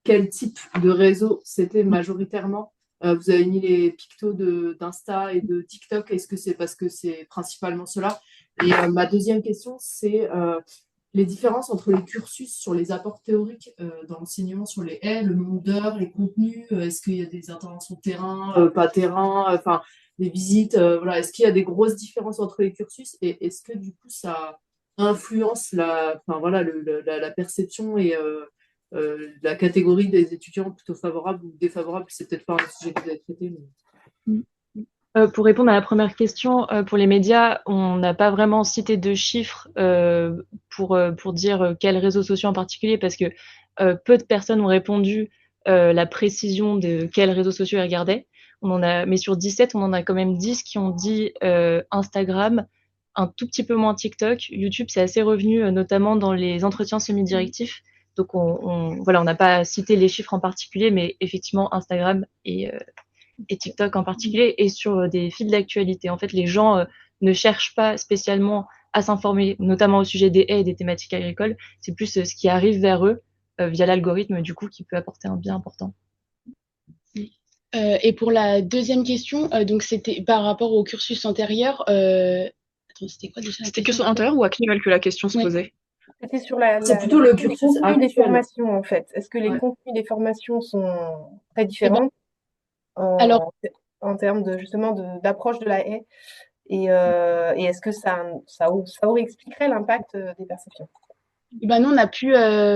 quel type de réseau c'était majoritairement. Vous avez mis les pictos d'Insta et de TikTok. Est-ce que c'est parce que c'est principalement cela? Et ma deuxième question, c'est les différences entre les cursus sur les apports théoriques dans l'enseignement sur les haies, le nombre d'heures, les contenus, est-ce qu'il y a des interventions terrain, pas terrain, enfin des visites, voilà, est-ce qu'il y a des grosses différences entre les cursus et est-ce que du coup ça influence la perception et la catégorie des étudiants plutôt favorables ou défavorables? C'est peut-être pas un sujet que vous avez traité, mais... Pour répondre à la première question, pour les médias, on n'a pas vraiment cité de chiffres pour dire quels réseaux sociaux en particulier, parce que peu de personnes ont répondu la précision de quels réseaux sociaux ils regardaient. Mais sur 17, on en a quand même 10 qui ont dit Instagram, un tout petit peu moins TikTok. YouTube, c'est assez revenu, notamment dans les entretiens semi-directifs. Donc voilà, on n'a pas cité les chiffres en particulier, mais effectivement Instagram et TikTok en particulier, et sur des fils d'actualité. En fait, les gens ne cherchent pas spécialement à s'informer, notamment au sujet des haies et des thématiques agricoles. C'est plus ce qui arrive vers eux via l'algorithme, du coup, qui peut apporter un bien important. Et pour la deuxième question, donc c'était par rapport au cursus antérieur. Attends, c'était quoi déjà la C'était question cursus intérieur ou actuel que la question se Ouais. posait? C'était sur C'est plutôt le cursus contenus des actuel. formations, en fait. Est-ce que les Ouais. contenus des formations sont très Eh ben, différents alors, en termes de, justement d'approche de la haie et est-ce que ça expliquerait l'impact des perceptions? bah nous, on a pu,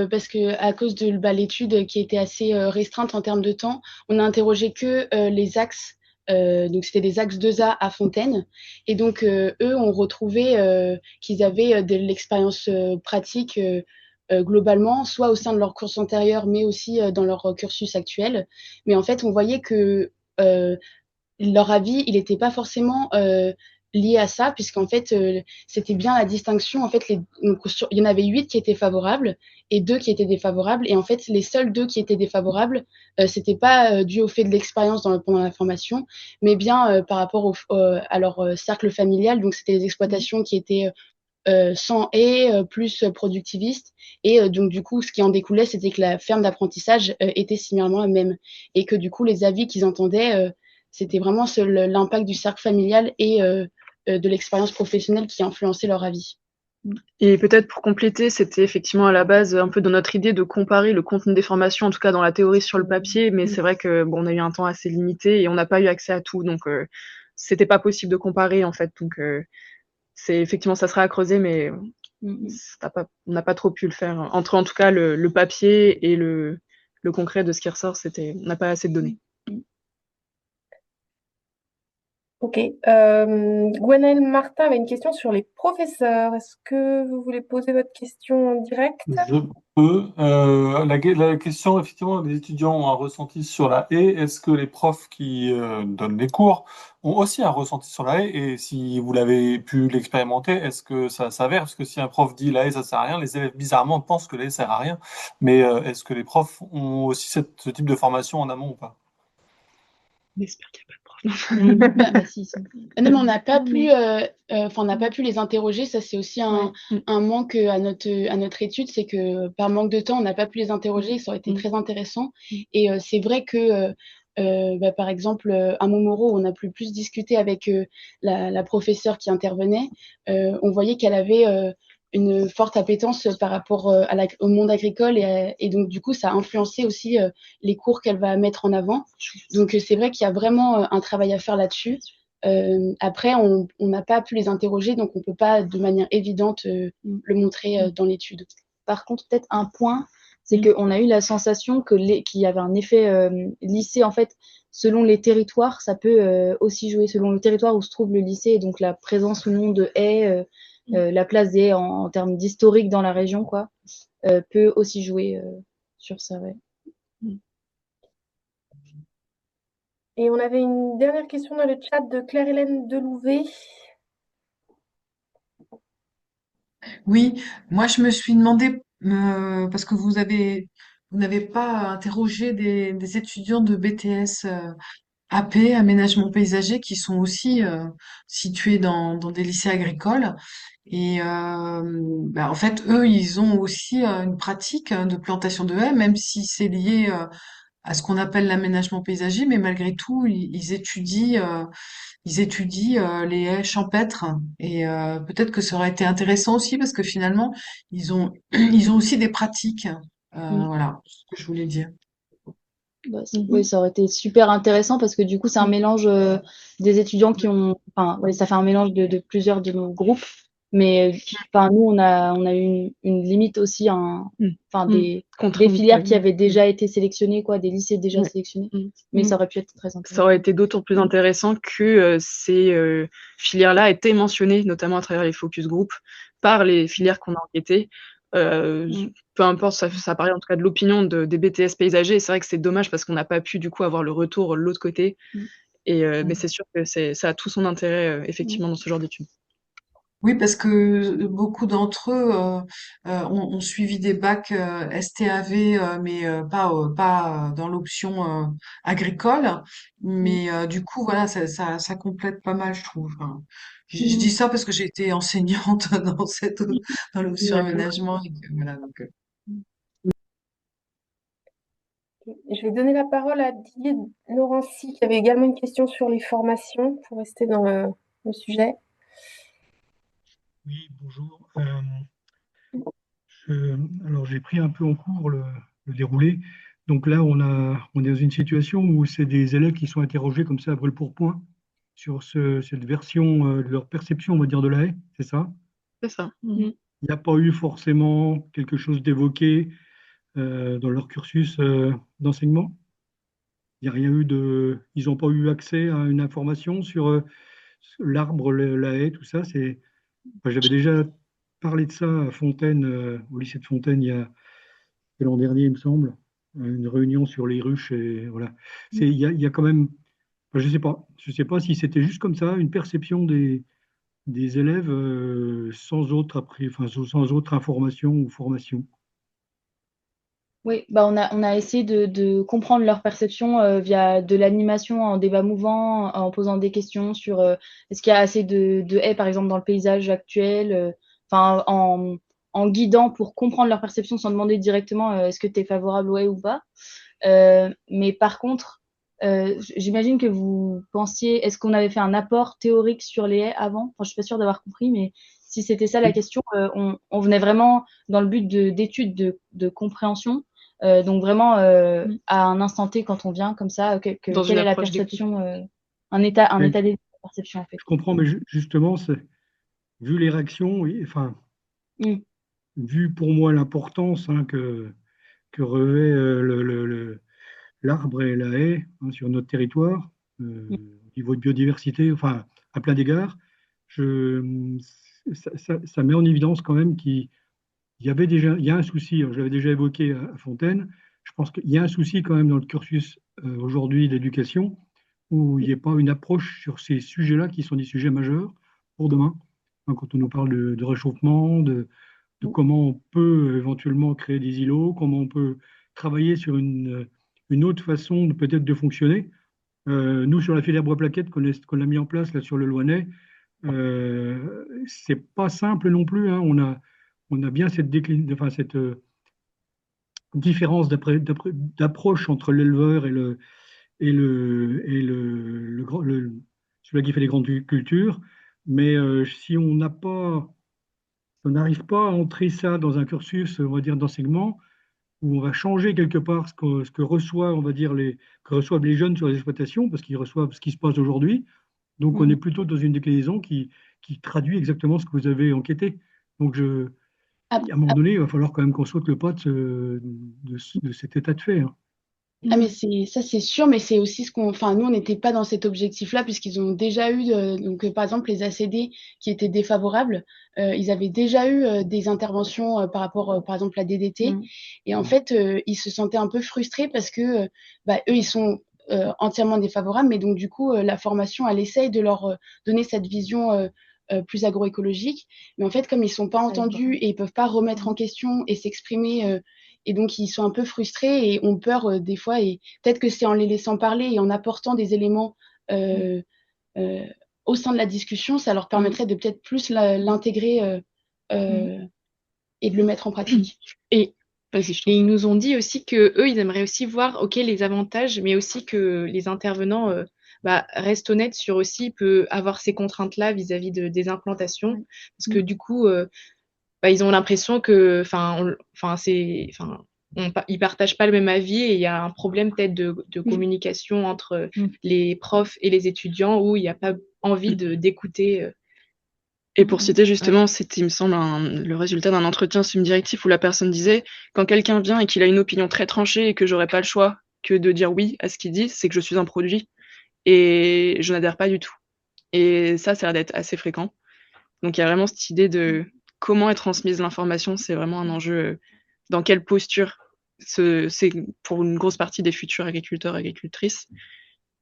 parce que à cause de l'étude qui était assez restreinte en termes de temps, on a interrogé que les axes. Donc, c'était des axes 2A à Fontaine. Et donc, eux ont retrouvé qu'ils avaient de l'expérience pratique globalement, soit au sein de leur course antérieure, mais aussi dans leur cursus actuel. Mais en fait, on voyait que euh, leur avis, il n'était pas forcément lié à ça, puisqu'en fait, c'était bien la distinction. En fait, il y en avait 8 qui étaient favorables et 2 qui étaient défavorables. Et en fait, les seuls 2 qui étaient défavorables, c'était pas dû au fait de l'expérience pendant la formation, mais bien par rapport à leur cercle familial. Donc, c'était des exploitations qui étaient sans haies, plus productivistes. Et donc, du coup, ce qui en découlait, c'était que la ferme d'apprentissage était similairement la même. Et que du coup, les avis qu'ils entendaient, c'était vraiment l'impact du cercle familial et de l'expérience professionnelle qui influençait leur avis. Et peut-être pour compléter, c'était effectivement à la base un peu dans notre idée de comparer le contenu des formations, en tout cas dans la théorie sur le papier, mais c'est vrai que bon, on a eu un temps assez limité et on n'a pas eu accès à tout, donc c'était pas possible de comparer en fait. Donc c'est effectivement ça sera à creuser, mais on n'a pas trop pu le faire. Entre en tout cas le papier et le concret de ce qui ressort, on n'a pas assez de données. Ok. Gwenaëlle Martin avait une question sur les professeurs. Est-ce que vous voulez poser votre question en direct? Je peux. La question, effectivement, les étudiants ont un ressenti sur la haie. Est-ce que les profs qui donnent les cours ont aussi un ressenti sur la haie? Et si vous l'avez pu l'expérimenter, est-ce que ça s'avère? Parce que si un prof dit la haie, ça sert à rien, les élèves, bizarrement, pensent que la haie sert à rien. Mais est-ce que les profs ont aussi ce type de formation en amont ou pas? J'espère qu'il n'y a pas de prof. Bah, si, si. Non, mais on n'a pas pu, on n'a pas pu les interroger. Ça, c'est aussi un manque à notre étude, c'est que par manque de temps, on n'a pas pu les interroger. Ça aurait été très intéressant. Et c'est vrai que, par exemple, à Montmoreau, on a pu plus discuter avec la professeure qui intervenait. On voyait qu'elle avait une forte appétence par rapport au monde agricole et donc du coup ça a influencé aussi les cours qu'elle va mettre en avant. Donc c'est vrai qu'il y a vraiment un travail à faire là-dessus. Après, on n'a pas pu les interroger, donc on ne peut pas de manière évidente le montrer dans l'étude. Par contre, peut-être un point, c'est qu'on a eu la sensation qu'il y avait un effet lycée, en fait, selon les territoires, ça peut aussi jouer selon le territoire où se trouve le lycée, et donc la présence ou non de haies, la place des haies en termes d'historique dans la région, quoi, peut aussi jouer sur ça, ouais. Et on avait une dernière question dans le chat de Claire-Hélène Delouvet. Oui, moi je me suis demandé, parce que vous n'avez pas interrogé des étudiants de BTS AP, aménagement paysager, qui sont aussi situés dans des lycées agricoles. Et en fait, eux, ils ont aussi une pratique de plantation de haies, même si c'est lié à ce qu'on appelle l'aménagement paysager, mais malgré tout, ils étudient les haies champêtres et peut-être que ça aurait été intéressant aussi parce que finalement ils ont aussi des pratiques. Voilà ce que je voulais dire. Bah, oui, ça aurait été super intéressant parce que du coup, c'est un mélange des étudiants qui ont. Enfin, ouais, ça fait un mélange de plusieurs de nos groupes. Mais enfin, nous, on a eu une limite aussi, enfin, des filières qui avaient déjà été sélectionnées, quoi, des lycées déjà sélectionnés. Mais ça aurait pu être très intéressant. Ça aurait été d'autant plus intéressant que ces filières-là étaient mentionnées, notamment à travers les focus group, par les filières qu'on a enquêtées. Peu importe, ça parlait en tout cas de l'opinion des BTS paysagers. C'est vrai que c'est dommage parce qu'on n'a pas pu du coup avoir le retour de l'autre côté. Et, mais c'est sûr que ça a tout son intérêt effectivement dans ce genre d'études. Oui, parce que beaucoup d'entre eux ont suivi des bacs STAV, mais pas dans l'option agricole. Mais du coup, voilà, ça complète pas mal, je trouve. Enfin, je dis ça parce que j'ai été enseignante dans l'option aménagement. Et que, voilà, donc, Je vais donner la parole à Didier Laurency, qui avait également une question sur les formations, pour rester dans le sujet. Oui, bonjour. Alors, j'ai pris un peu en cours le déroulé. Donc là, on est dans une situation où c'est des élèves qui sont interrogés comme ça à brûle-pourpoint sur cette version de leur perception, on va dire, de la haie, c'est ça? C'est ça. Mhm. Il n'y a pas eu forcément quelque chose d'évoqué dans leur cursus d'enseignement. Il n'y a rien eu ils n'ont pas eu accès à une information sur l'arbre, la haie, tout ça. J'avais déjà parlé de ça à Fontaine, au lycée de Fontaine, c'était l'an dernier, il me semble, une réunion sur les ruches et voilà. Il y a quand même, je sais pas si c'était juste comme ça, une perception des élèves sans autre information ou formation. Oui, bah on a essayé de comprendre leur perception via de l'animation en débat mouvant, en posant des questions sur est-ce qu'il y a assez de haies, par exemple, dans le paysage actuel, enfin, en guidant pour comprendre leur perception sans demander directement est-ce que tu es favorable aux haies ou pas. Mais par contre, j'imagine que vous pensiez, est-ce qu'on avait fait un apport théorique sur les haies avant? Enfin, je suis pas sûre d'avoir compris, mais si c'était ça la Oui, question, on venait vraiment dans le but d'études de compréhension. Donc vraiment à un instant T quand on vient comme ça, Dans une quelle est la approche d'écoute. perception, un mais état des perceptions en fait. je comprends, mais justement, vu les réactions, oui, enfin, Mm. vu pour moi l'importance que revêt l'arbre et la haie sur notre territoire, Mm. au niveau de biodiversité, enfin, à plein d'égards, je, ça met en évidence quand même il y a un souci, je l'avais déjà évoqué à Fontaine, je pense qu'il y a un souci quand même dans le cursus aujourd'hui d'éducation, où il n'y a pas une approche sur ces sujets-là qui sont des sujets majeurs pour demain. Hein, quand on nous parle de réchauffement, de comment on peut éventuellement créer des îlots, comment on peut travailler sur une autre façon peut-être de fonctionner. Nous, sur la filière bois plaquette qu'on a mis en place là, sur le Loiret, c'est pas simple non plus. Hein. On a bien cette différence d'approche entre l'éleveur et celui qui fait les grandes cultures. Mais si on n'arrive pas à entrer ça dans un cursus, on va dire, d'enseignement, où on va changer quelque part ce que reçoit, on va dire, que reçoivent les jeunes sur les exploitations, parce qu'ils reçoivent ce qui se passe aujourd'hui. Donc, on est Mhm. plutôt dans une déclinaison qui traduit exactement ce que vous avez enquêté. Donc, à un moment donné, il va falloir quand même qu'on saute le pas de cet état de fait. Hein. Ah, mais c'est sûr, mais c'est aussi enfin, nous, on n'était pas dans cet objectif-là, puisqu'ils ont déjà eu, donc, par exemple, les ACD qui étaient défavorables, ils avaient déjà eu des interventions par rapport, par exemple, à DDT. Mm. Et en fait, ils se sentaient un peu frustrés parce que, bah, eux, ils sont entièrement défavorables, mais donc, du coup, la formation, elle essaye de leur donner cette vision plus agroécologique. Mais en fait, comme ils sont pas Ça aide pas. entendus et ils peuvent pas remettre en question et s'exprimer, et donc, ils sont un peu frustrés et ont peur des fois. Et peut-être que c'est en les laissant parler et en apportant des éléments euh, euh, au sein de la discussion, ça leur Mm. permettrait de peut-être plus l'intégrer Mm. euh, et de le mettre en pratique. Et, Vas-y, je t'en et ils prie. nous ont dit aussi que eux, ils aimeraient aussi voir, ok, les avantages, mais aussi que les intervenants bah, restent honnêtes sur aussi peut avoir ces contraintes-là vis-à-vis des implantations, parce que Mm. du coup, bah, ils ont l'impression que, ils partagent pas le même avis et il y a un problème peut-être de Mm. communication entre Mm. les profs et les étudiants où il n'y a pas envie d'écouter. Et pour citer Ouais. justement, c'était, il me semble, le résultat d'un entretien subdirectif où la personne disait, quand quelqu'un vient et qu'il a une opinion très tranchée et que j'aurais pas le choix que de dire oui à ce qu'il dit, c'est que je suis un produit et je n'adhère pas du tout. Et ça a l'air d'être assez fréquent. Donc il y a vraiment cette idée de comment est transmise l'information, c'est vraiment un enjeu. Dans quelle posture c'est pour une grosse partie des futurs agriculteurs, agricultrices.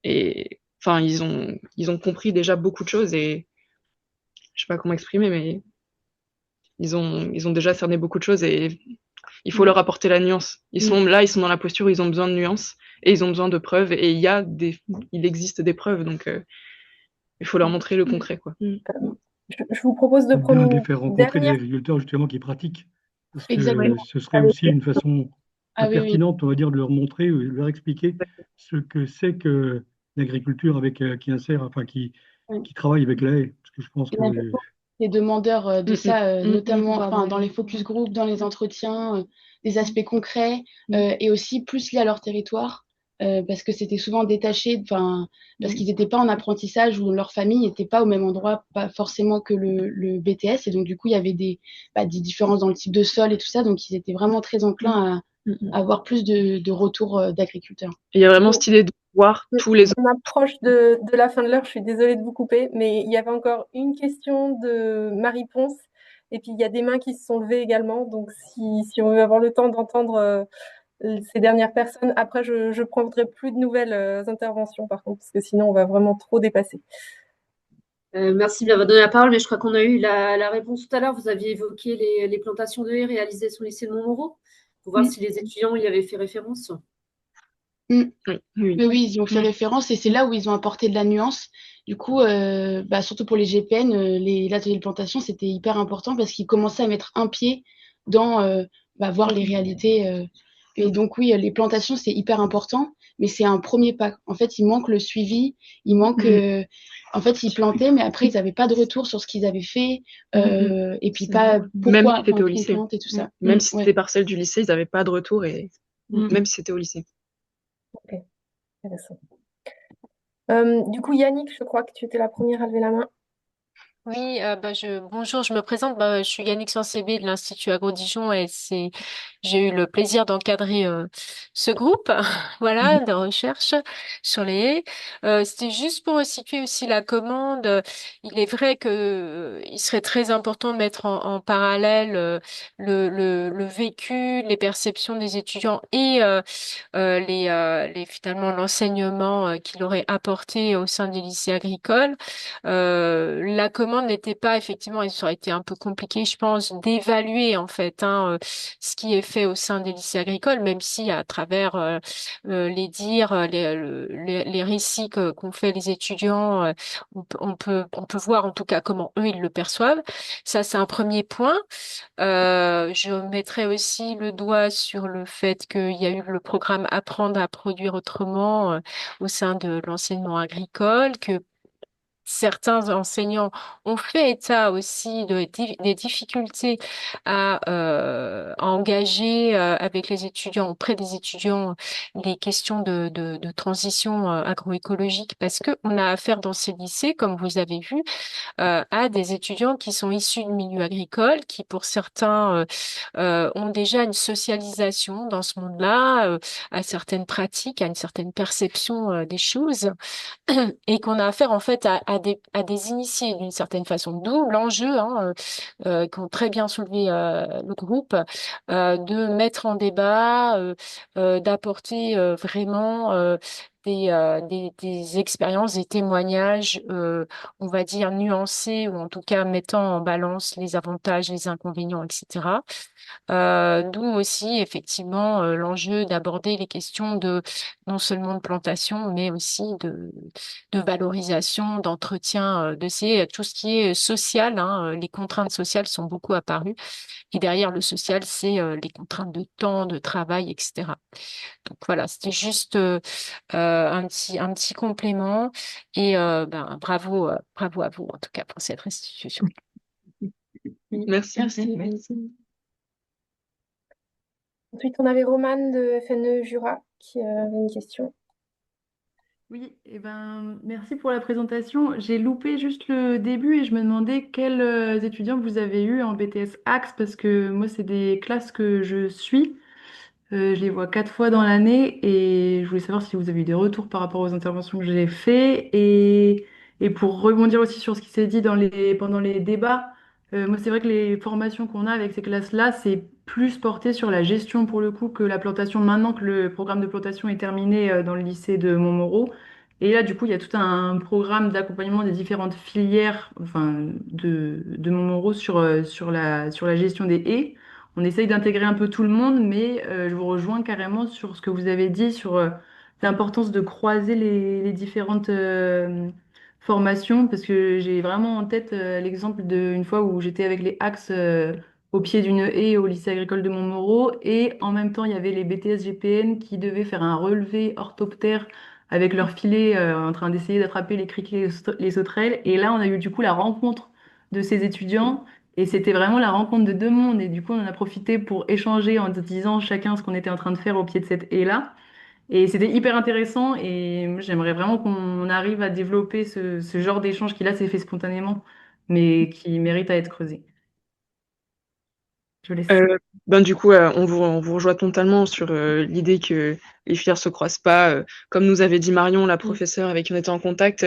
Et enfin, ils ont compris déjà beaucoup de choses et je sais pas comment exprimer, mais ils ont déjà cerné beaucoup de choses et il faut Mm. leur apporter la nuance. Ils sont là, ils sont dans la posture où ils ont besoin de nuances et ils ont besoin de preuves et il existe des preuves, donc il faut leur montrer le concret, quoi. Je vous propose de C'est prendre bien de les une faire rencontrer des dernière. agriculteurs justement qui pratiquent, parce Exactement. que ce serait aussi une façon Ah oui, oui. pertinente, on va dire, de leur montrer, de leur expliquer ce que c'est que l'agriculture avec qui insère, enfin Oui. qui travaille avec la haie. Parce que je pense Il y en a que les demandeurs de ça, notamment enfin, dans les Pardon. focus group, dans les entretiens, des aspects concrets et aussi plus liés à leur territoire. Parce que c'était souvent détaché, enfin, parce qu'ils n'étaient pas en apprentissage ou leur famille n'était pas au même endroit, pas forcément que le BTS. Et donc, du coup, il y avait des différences dans le type de sol et tout ça. Donc, ils étaient vraiment très enclins à avoir plus de retours d'agriculteurs. Il y a vraiment cette idée de voir tous les On approche de la fin de l'heure, je suis désolée de vous couper, mais il y avait encore une question de Marie-Ponce, et puis il y a des mains qui se sont levées également, donc si on veut avoir le temps d'entendre ces dernières personnes, après je prendrai plus de nouvelles interventions par contre, parce que sinon on va vraiment trop dépasser. Merci de m'avoir donné la parole, mais je crois qu'on a eu la réponse tout à l'heure. Vous aviez évoqué les plantations de haies réalisées sur le lycée de Montmoreau, pour voir si les étudiants y avaient fait référence. Oui, Oui. oui, ils y ont fait référence et c'est là où ils ont apporté de la nuance. Du coup, surtout pour les GPN, l'atelier de plantation, c'était hyper important parce qu'ils commençaient à mettre un pied dans voir les réalités. Et donc, oui, les plantations, c'est hyper important, mais c'est un premier pas. En fait, il manque le suivi, il manque. En fait, ils plantaient, mais après, ils n'avaient pas de retour sur ce qu'ils avaient fait et puis pas Même pourquoi si c'était au ils lycée. plantent et tout ça. Même si Ouais. c'était parcelle du lycée, ils n'avaient pas de retour et même si c'était au lycée. Ok, intéressant. Du coup, Yannick, je crois que tu étais la première à lever la main. Oui, bonjour, je me présente, je suis Yannick Sansébé de l'Institut Agro-Dijon et j'ai eu le plaisir d'encadrer ce groupe, voilà, de recherche sur les haies. C'était juste pour situer aussi la commande. Il est vrai que il serait très important de mettre en parallèle le vécu, les perceptions des étudiants et finalement l'enseignement qu'il aurait apporté au sein des lycées agricoles. La commande n'était pas effectivement, il aurait été un peu compliqué, je pense, d'évaluer en fait ce qui est fait au sein des lycées agricoles, même si à travers les dires, les récits qu'ont fait les étudiants, on peut voir en tout cas comment eux ils le perçoivent. Ça, c'est un premier point. Je mettrai aussi le doigt sur le fait qu'il y a eu le programme Apprendre à produire autrement au sein de l'enseignement agricole, que certains enseignants ont fait état aussi des difficultés à engager avec les étudiants, auprès des étudiants, les questions de transition agroécologique, parce que on a affaire dans ces lycées, comme vous avez vu, à des étudiants qui sont issus du milieu agricole, qui pour certains ont déjà une socialisation dans ce monde-là, à certaines pratiques, à une certaine perception des choses, et qu'on a affaire en fait à des initiés d'une certaine façon. D'où l'enjeu, qu'ont très bien soulevé le groupe, de mettre en débat, d'apporter vraiment des expériences, des témoignages, on va dire nuancés, ou en tout cas mettant en balance les avantages, les inconvénients, etc. D'où aussi effectivement l'enjeu d'aborder les questions de non seulement de plantation, mais aussi de valorisation, d'entretien de ces tout ce qui est social. Les contraintes sociales sont beaucoup apparues, et derrière le social, c'est les contraintes de temps, de travail, etc. Donc voilà, c'était juste un petit complément, et bravo à vous en tout cas pour cette restitution. Merci. Merci. Ensuite, on avait Romane de FNE Jura qui avait une question. Oui, merci pour la présentation. J'ai loupé juste le début et je me demandais quels étudiants vous avez eu en BTS Axe parce que moi, c'est des classes que je suis. Je les vois 4 fois dans l'année et je voulais savoir si vous avez eu des retours par rapport aux interventions que j'ai fait et pour rebondir aussi sur ce qui s'est dit pendant les débats, moi c'est vrai que les formations qu'on a avec ces classes-là, c'est plus porté sur la gestion pour le coup que la plantation maintenant que le programme de plantation est terminé dans le lycée de Montmoreau. Et là, du coup, il y a tout un programme d'accompagnement des différentes filières enfin, de Montmoreau sur la gestion des haies. On essaye d'intégrer un peu tout le monde, mais je vous rejoins carrément sur ce que vous avez dit, sur l'importance de croiser les différentes formations, parce que j'ai vraiment en tête l'exemple d'une fois où j'étais avec les axes au pied d'une haie au lycée agricole de Montmoreau, et en même temps, il y avait les BTS GPN qui devaient faire un relevé orthoptère avec leur filet en train d'essayer d'attraper les criquets et les sauterelles. Et là, on a eu du coup la rencontre de ces étudiants. Et c'était vraiment la rencontre de deux mondes. Et du coup, on en a profité pour échanger en disant chacun ce qu'on était en train de faire au pied de cette haie-là. Et c'était hyper intéressant. Et moi, j'aimerais vraiment qu'on arrive à développer ce genre d'échange qui là s'est fait spontanément, mais qui mérite à être creusé. Je laisse. Ben, du coup, on vous rejoint totalement sur l'idée que les filières se croisent pas. Comme nous avait dit Marion, la professeure avec qui on était en contact,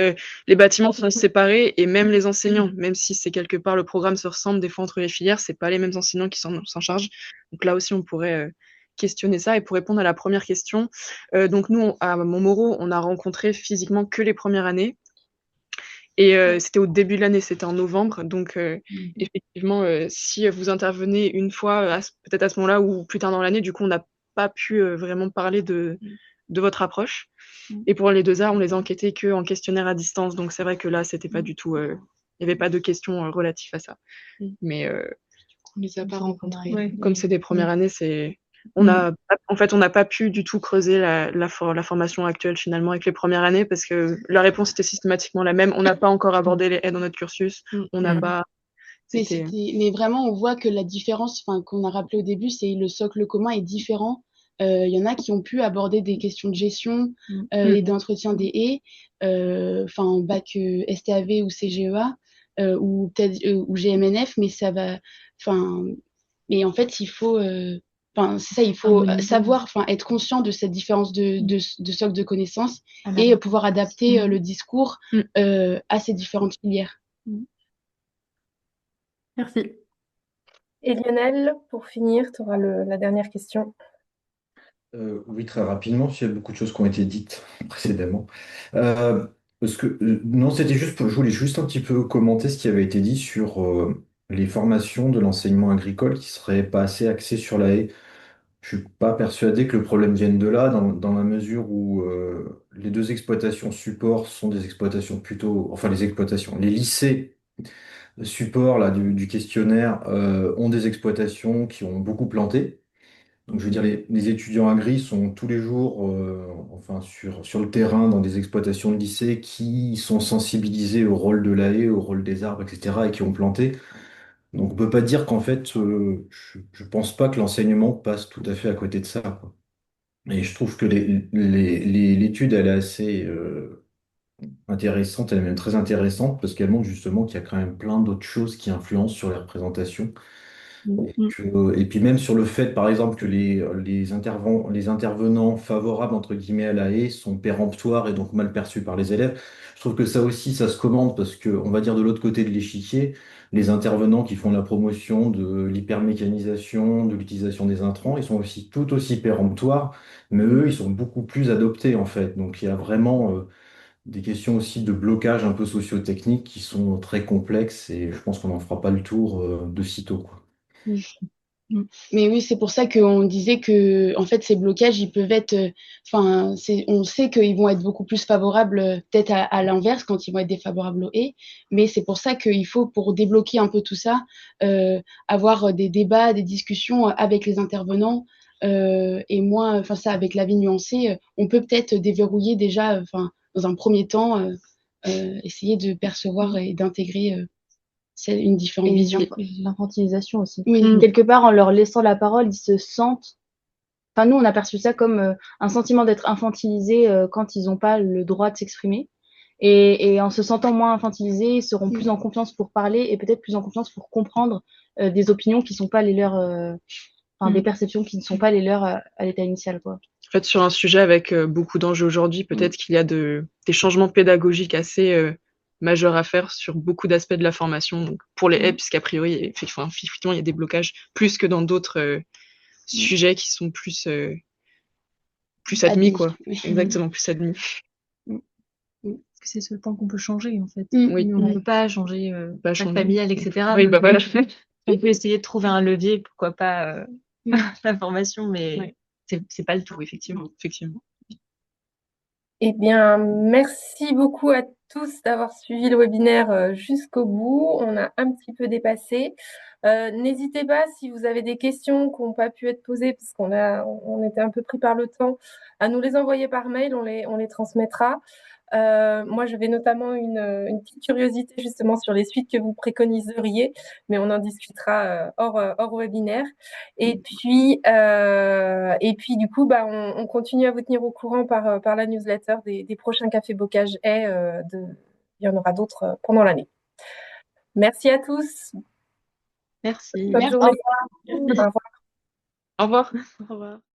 les bâtiments sont séparés et même les enseignants, même si c'est quelque part le programme se ressemble des fois entre les filières, c'est pas les mêmes enseignants qui s'en chargent. Donc là aussi, on pourrait questionner ça. Et pour répondre à la première question, donc nous, à Montmoreau, on a rencontré physiquement que les premières années. Et c'était au début de l'année, c'était en novembre. Donc, effectivement, si vous intervenez une fois, peut-être à ce moment-là ou plus tard dans l'année, du coup, on n'a pas pu vraiment parler de votre approche. Et pour les 2A, on les a enquêtés qu'en questionnaire à distance. Donc, c'est vrai que là, c'était pas du tout. Il n'y avait pas de questions relatives à ça. Mais On les a pas rencontrés. comme c'est des premières années, on n'a pas pu du tout creuser la formation actuelle finalement avec les premières années parce que la réponse était systématiquement la même. On n'a pas encore abordé les haies dans notre cursus. On n'a pas. Mais vraiment, on voit que la différence, enfin, qu'on a rappelé au début, c'est le socle commun est différent. Il y en a qui ont pu aborder des questions de gestion et d'entretien des haies, enfin, bac STAV ou CGEA, ou peut-être ou GMNF, mais ça va, enfin, mais en fait, il faut, enfin, c'est ça, il faut savoir, enfin, être conscient de cette différence de socle de connaissances et pouvoir adapter le discours à ces différentes filières. Merci. Et Lionel, pour finir, tu auras la dernière question. Oui, très rapidement, parce qu'il y a beaucoup de choses qui ont été dites précédemment. Parce que, non, c'était juste, je voulais juste un petit peu commenter ce qui avait été dit sur les formations de l'enseignement agricole qui seraient pas assez axées sur la haie. Je suis pas persuadé que le problème vienne de là, dans la mesure où les deux exploitations support sont des exploitations plutôt, enfin les exploitations, les lycées support là, du questionnaire ont des exploitations qui ont beaucoup planté. Donc, je veux dire, les étudiants agris sont tous les jours enfin, sur le terrain dans des exploitations de lycée qui sont sensibilisés au rôle de la haie, au rôle des arbres, etc. et qui ont planté. Donc, on peut pas dire qu'en fait, je pense pas que l'enseignement passe tout à fait à côté de ça, quoi. Et je trouve que l'étude, elle est assez intéressante, elle est même très intéressante parce qu'elle montre justement qu'il y a quand même plein d'autres choses qui influencent sur les représentations. Et puis même sur le fait, par exemple, que les intervenants favorables, entre guillemets, à la haie sont péremptoires et donc mal perçus par les élèves, je trouve que ça aussi, ça se commande parce que, on va dire de l'autre côté de l'échiquier, les intervenants qui font la promotion de l'hypermécanisation, de l'utilisation des intrants, ils sont aussi tout aussi péremptoires, mais eux, ils sont beaucoup plus adoptés en fait. Donc il y a vraiment des questions aussi de blocage un peu socio-techniques qui sont très complexes et je pense qu'on n'en fera pas le tour de sitôt, quoi. Mais oui, c'est pour ça qu'on disait que, en fait, ces blocages, ils peuvent être, enfin, on sait qu'ils vont être beaucoup plus favorables, peut-être à l'inverse, quand ils vont être défavorables aux haies. Mais c'est pour ça qu'il faut, pour débloquer un peu tout ça, avoir des débats, des discussions avec les intervenants, et moins, enfin, ça, avec l'avis nuancé, on peut peut-être déverrouiller déjà, enfin, dans un premier temps, essayer de percevoir et d'intégrer, c'est une différente Et vision. l'infantilisation aussi. Oui. Quelque part, en leur laissant la parole, ils se sentent. Enfin, nous, on a perçu ça comme un sentiment d'être infantilisés quand ils n'ont pas le droit de s'exprimer. Et en se sentant moins infantilisés, ils seront plus en confiance pour parler et peut-être plus en confiance pour comprendre des opinions qui ne sont pas les leurs, enfin, des perceptions qui ne sont pas les leurs à l'état initial, quoi. En fait, sur un sujet avec beaucoup d'enjeux aujourd'hui, peut-être qu'il y a des changements pédagogiques assez majeurs à faire sur beaucoup d'aspects de la formation. Donc, pour les haies, puisqu'a priori, effectivement, il y a des blocages plus que dans d'autres sujets qui sont plus admis, quoi. Exactement, plus admis. Parce que c'est le seul point qu'on peut changer, en fait. Oui. Mais on ne peut pas changer chaque changer. familial, etc. Oui, bah voilà. On peut essayer de trouver un levier, pourquoi pas la formation, mais c'est pas le tout, effectivement. Eh bien, merci beaucoup à tous d'avoir suivi le webinaire jusqu'au bout. On a un petit peu dépassé. N'hésitez pas, si vous avez des questions qui n'ont pas pu être posées, parce on était un peu pris par le temps, à nous les envoyer par mail, on les transmettra. Moi, j'avais notamment une petite curiosité justement sur les suites que vous préconiseriez, mais on en discutera hors webinaire. Et puis, du coup, bah, on continue à vous tenir au courant par la newsletter des prochains cafés bocage haies. Il y en aura d'autres pendant l'année. Merci à tous. Merci. Bonne Merci. journée. Au revoir. Au revoir. Au revoir.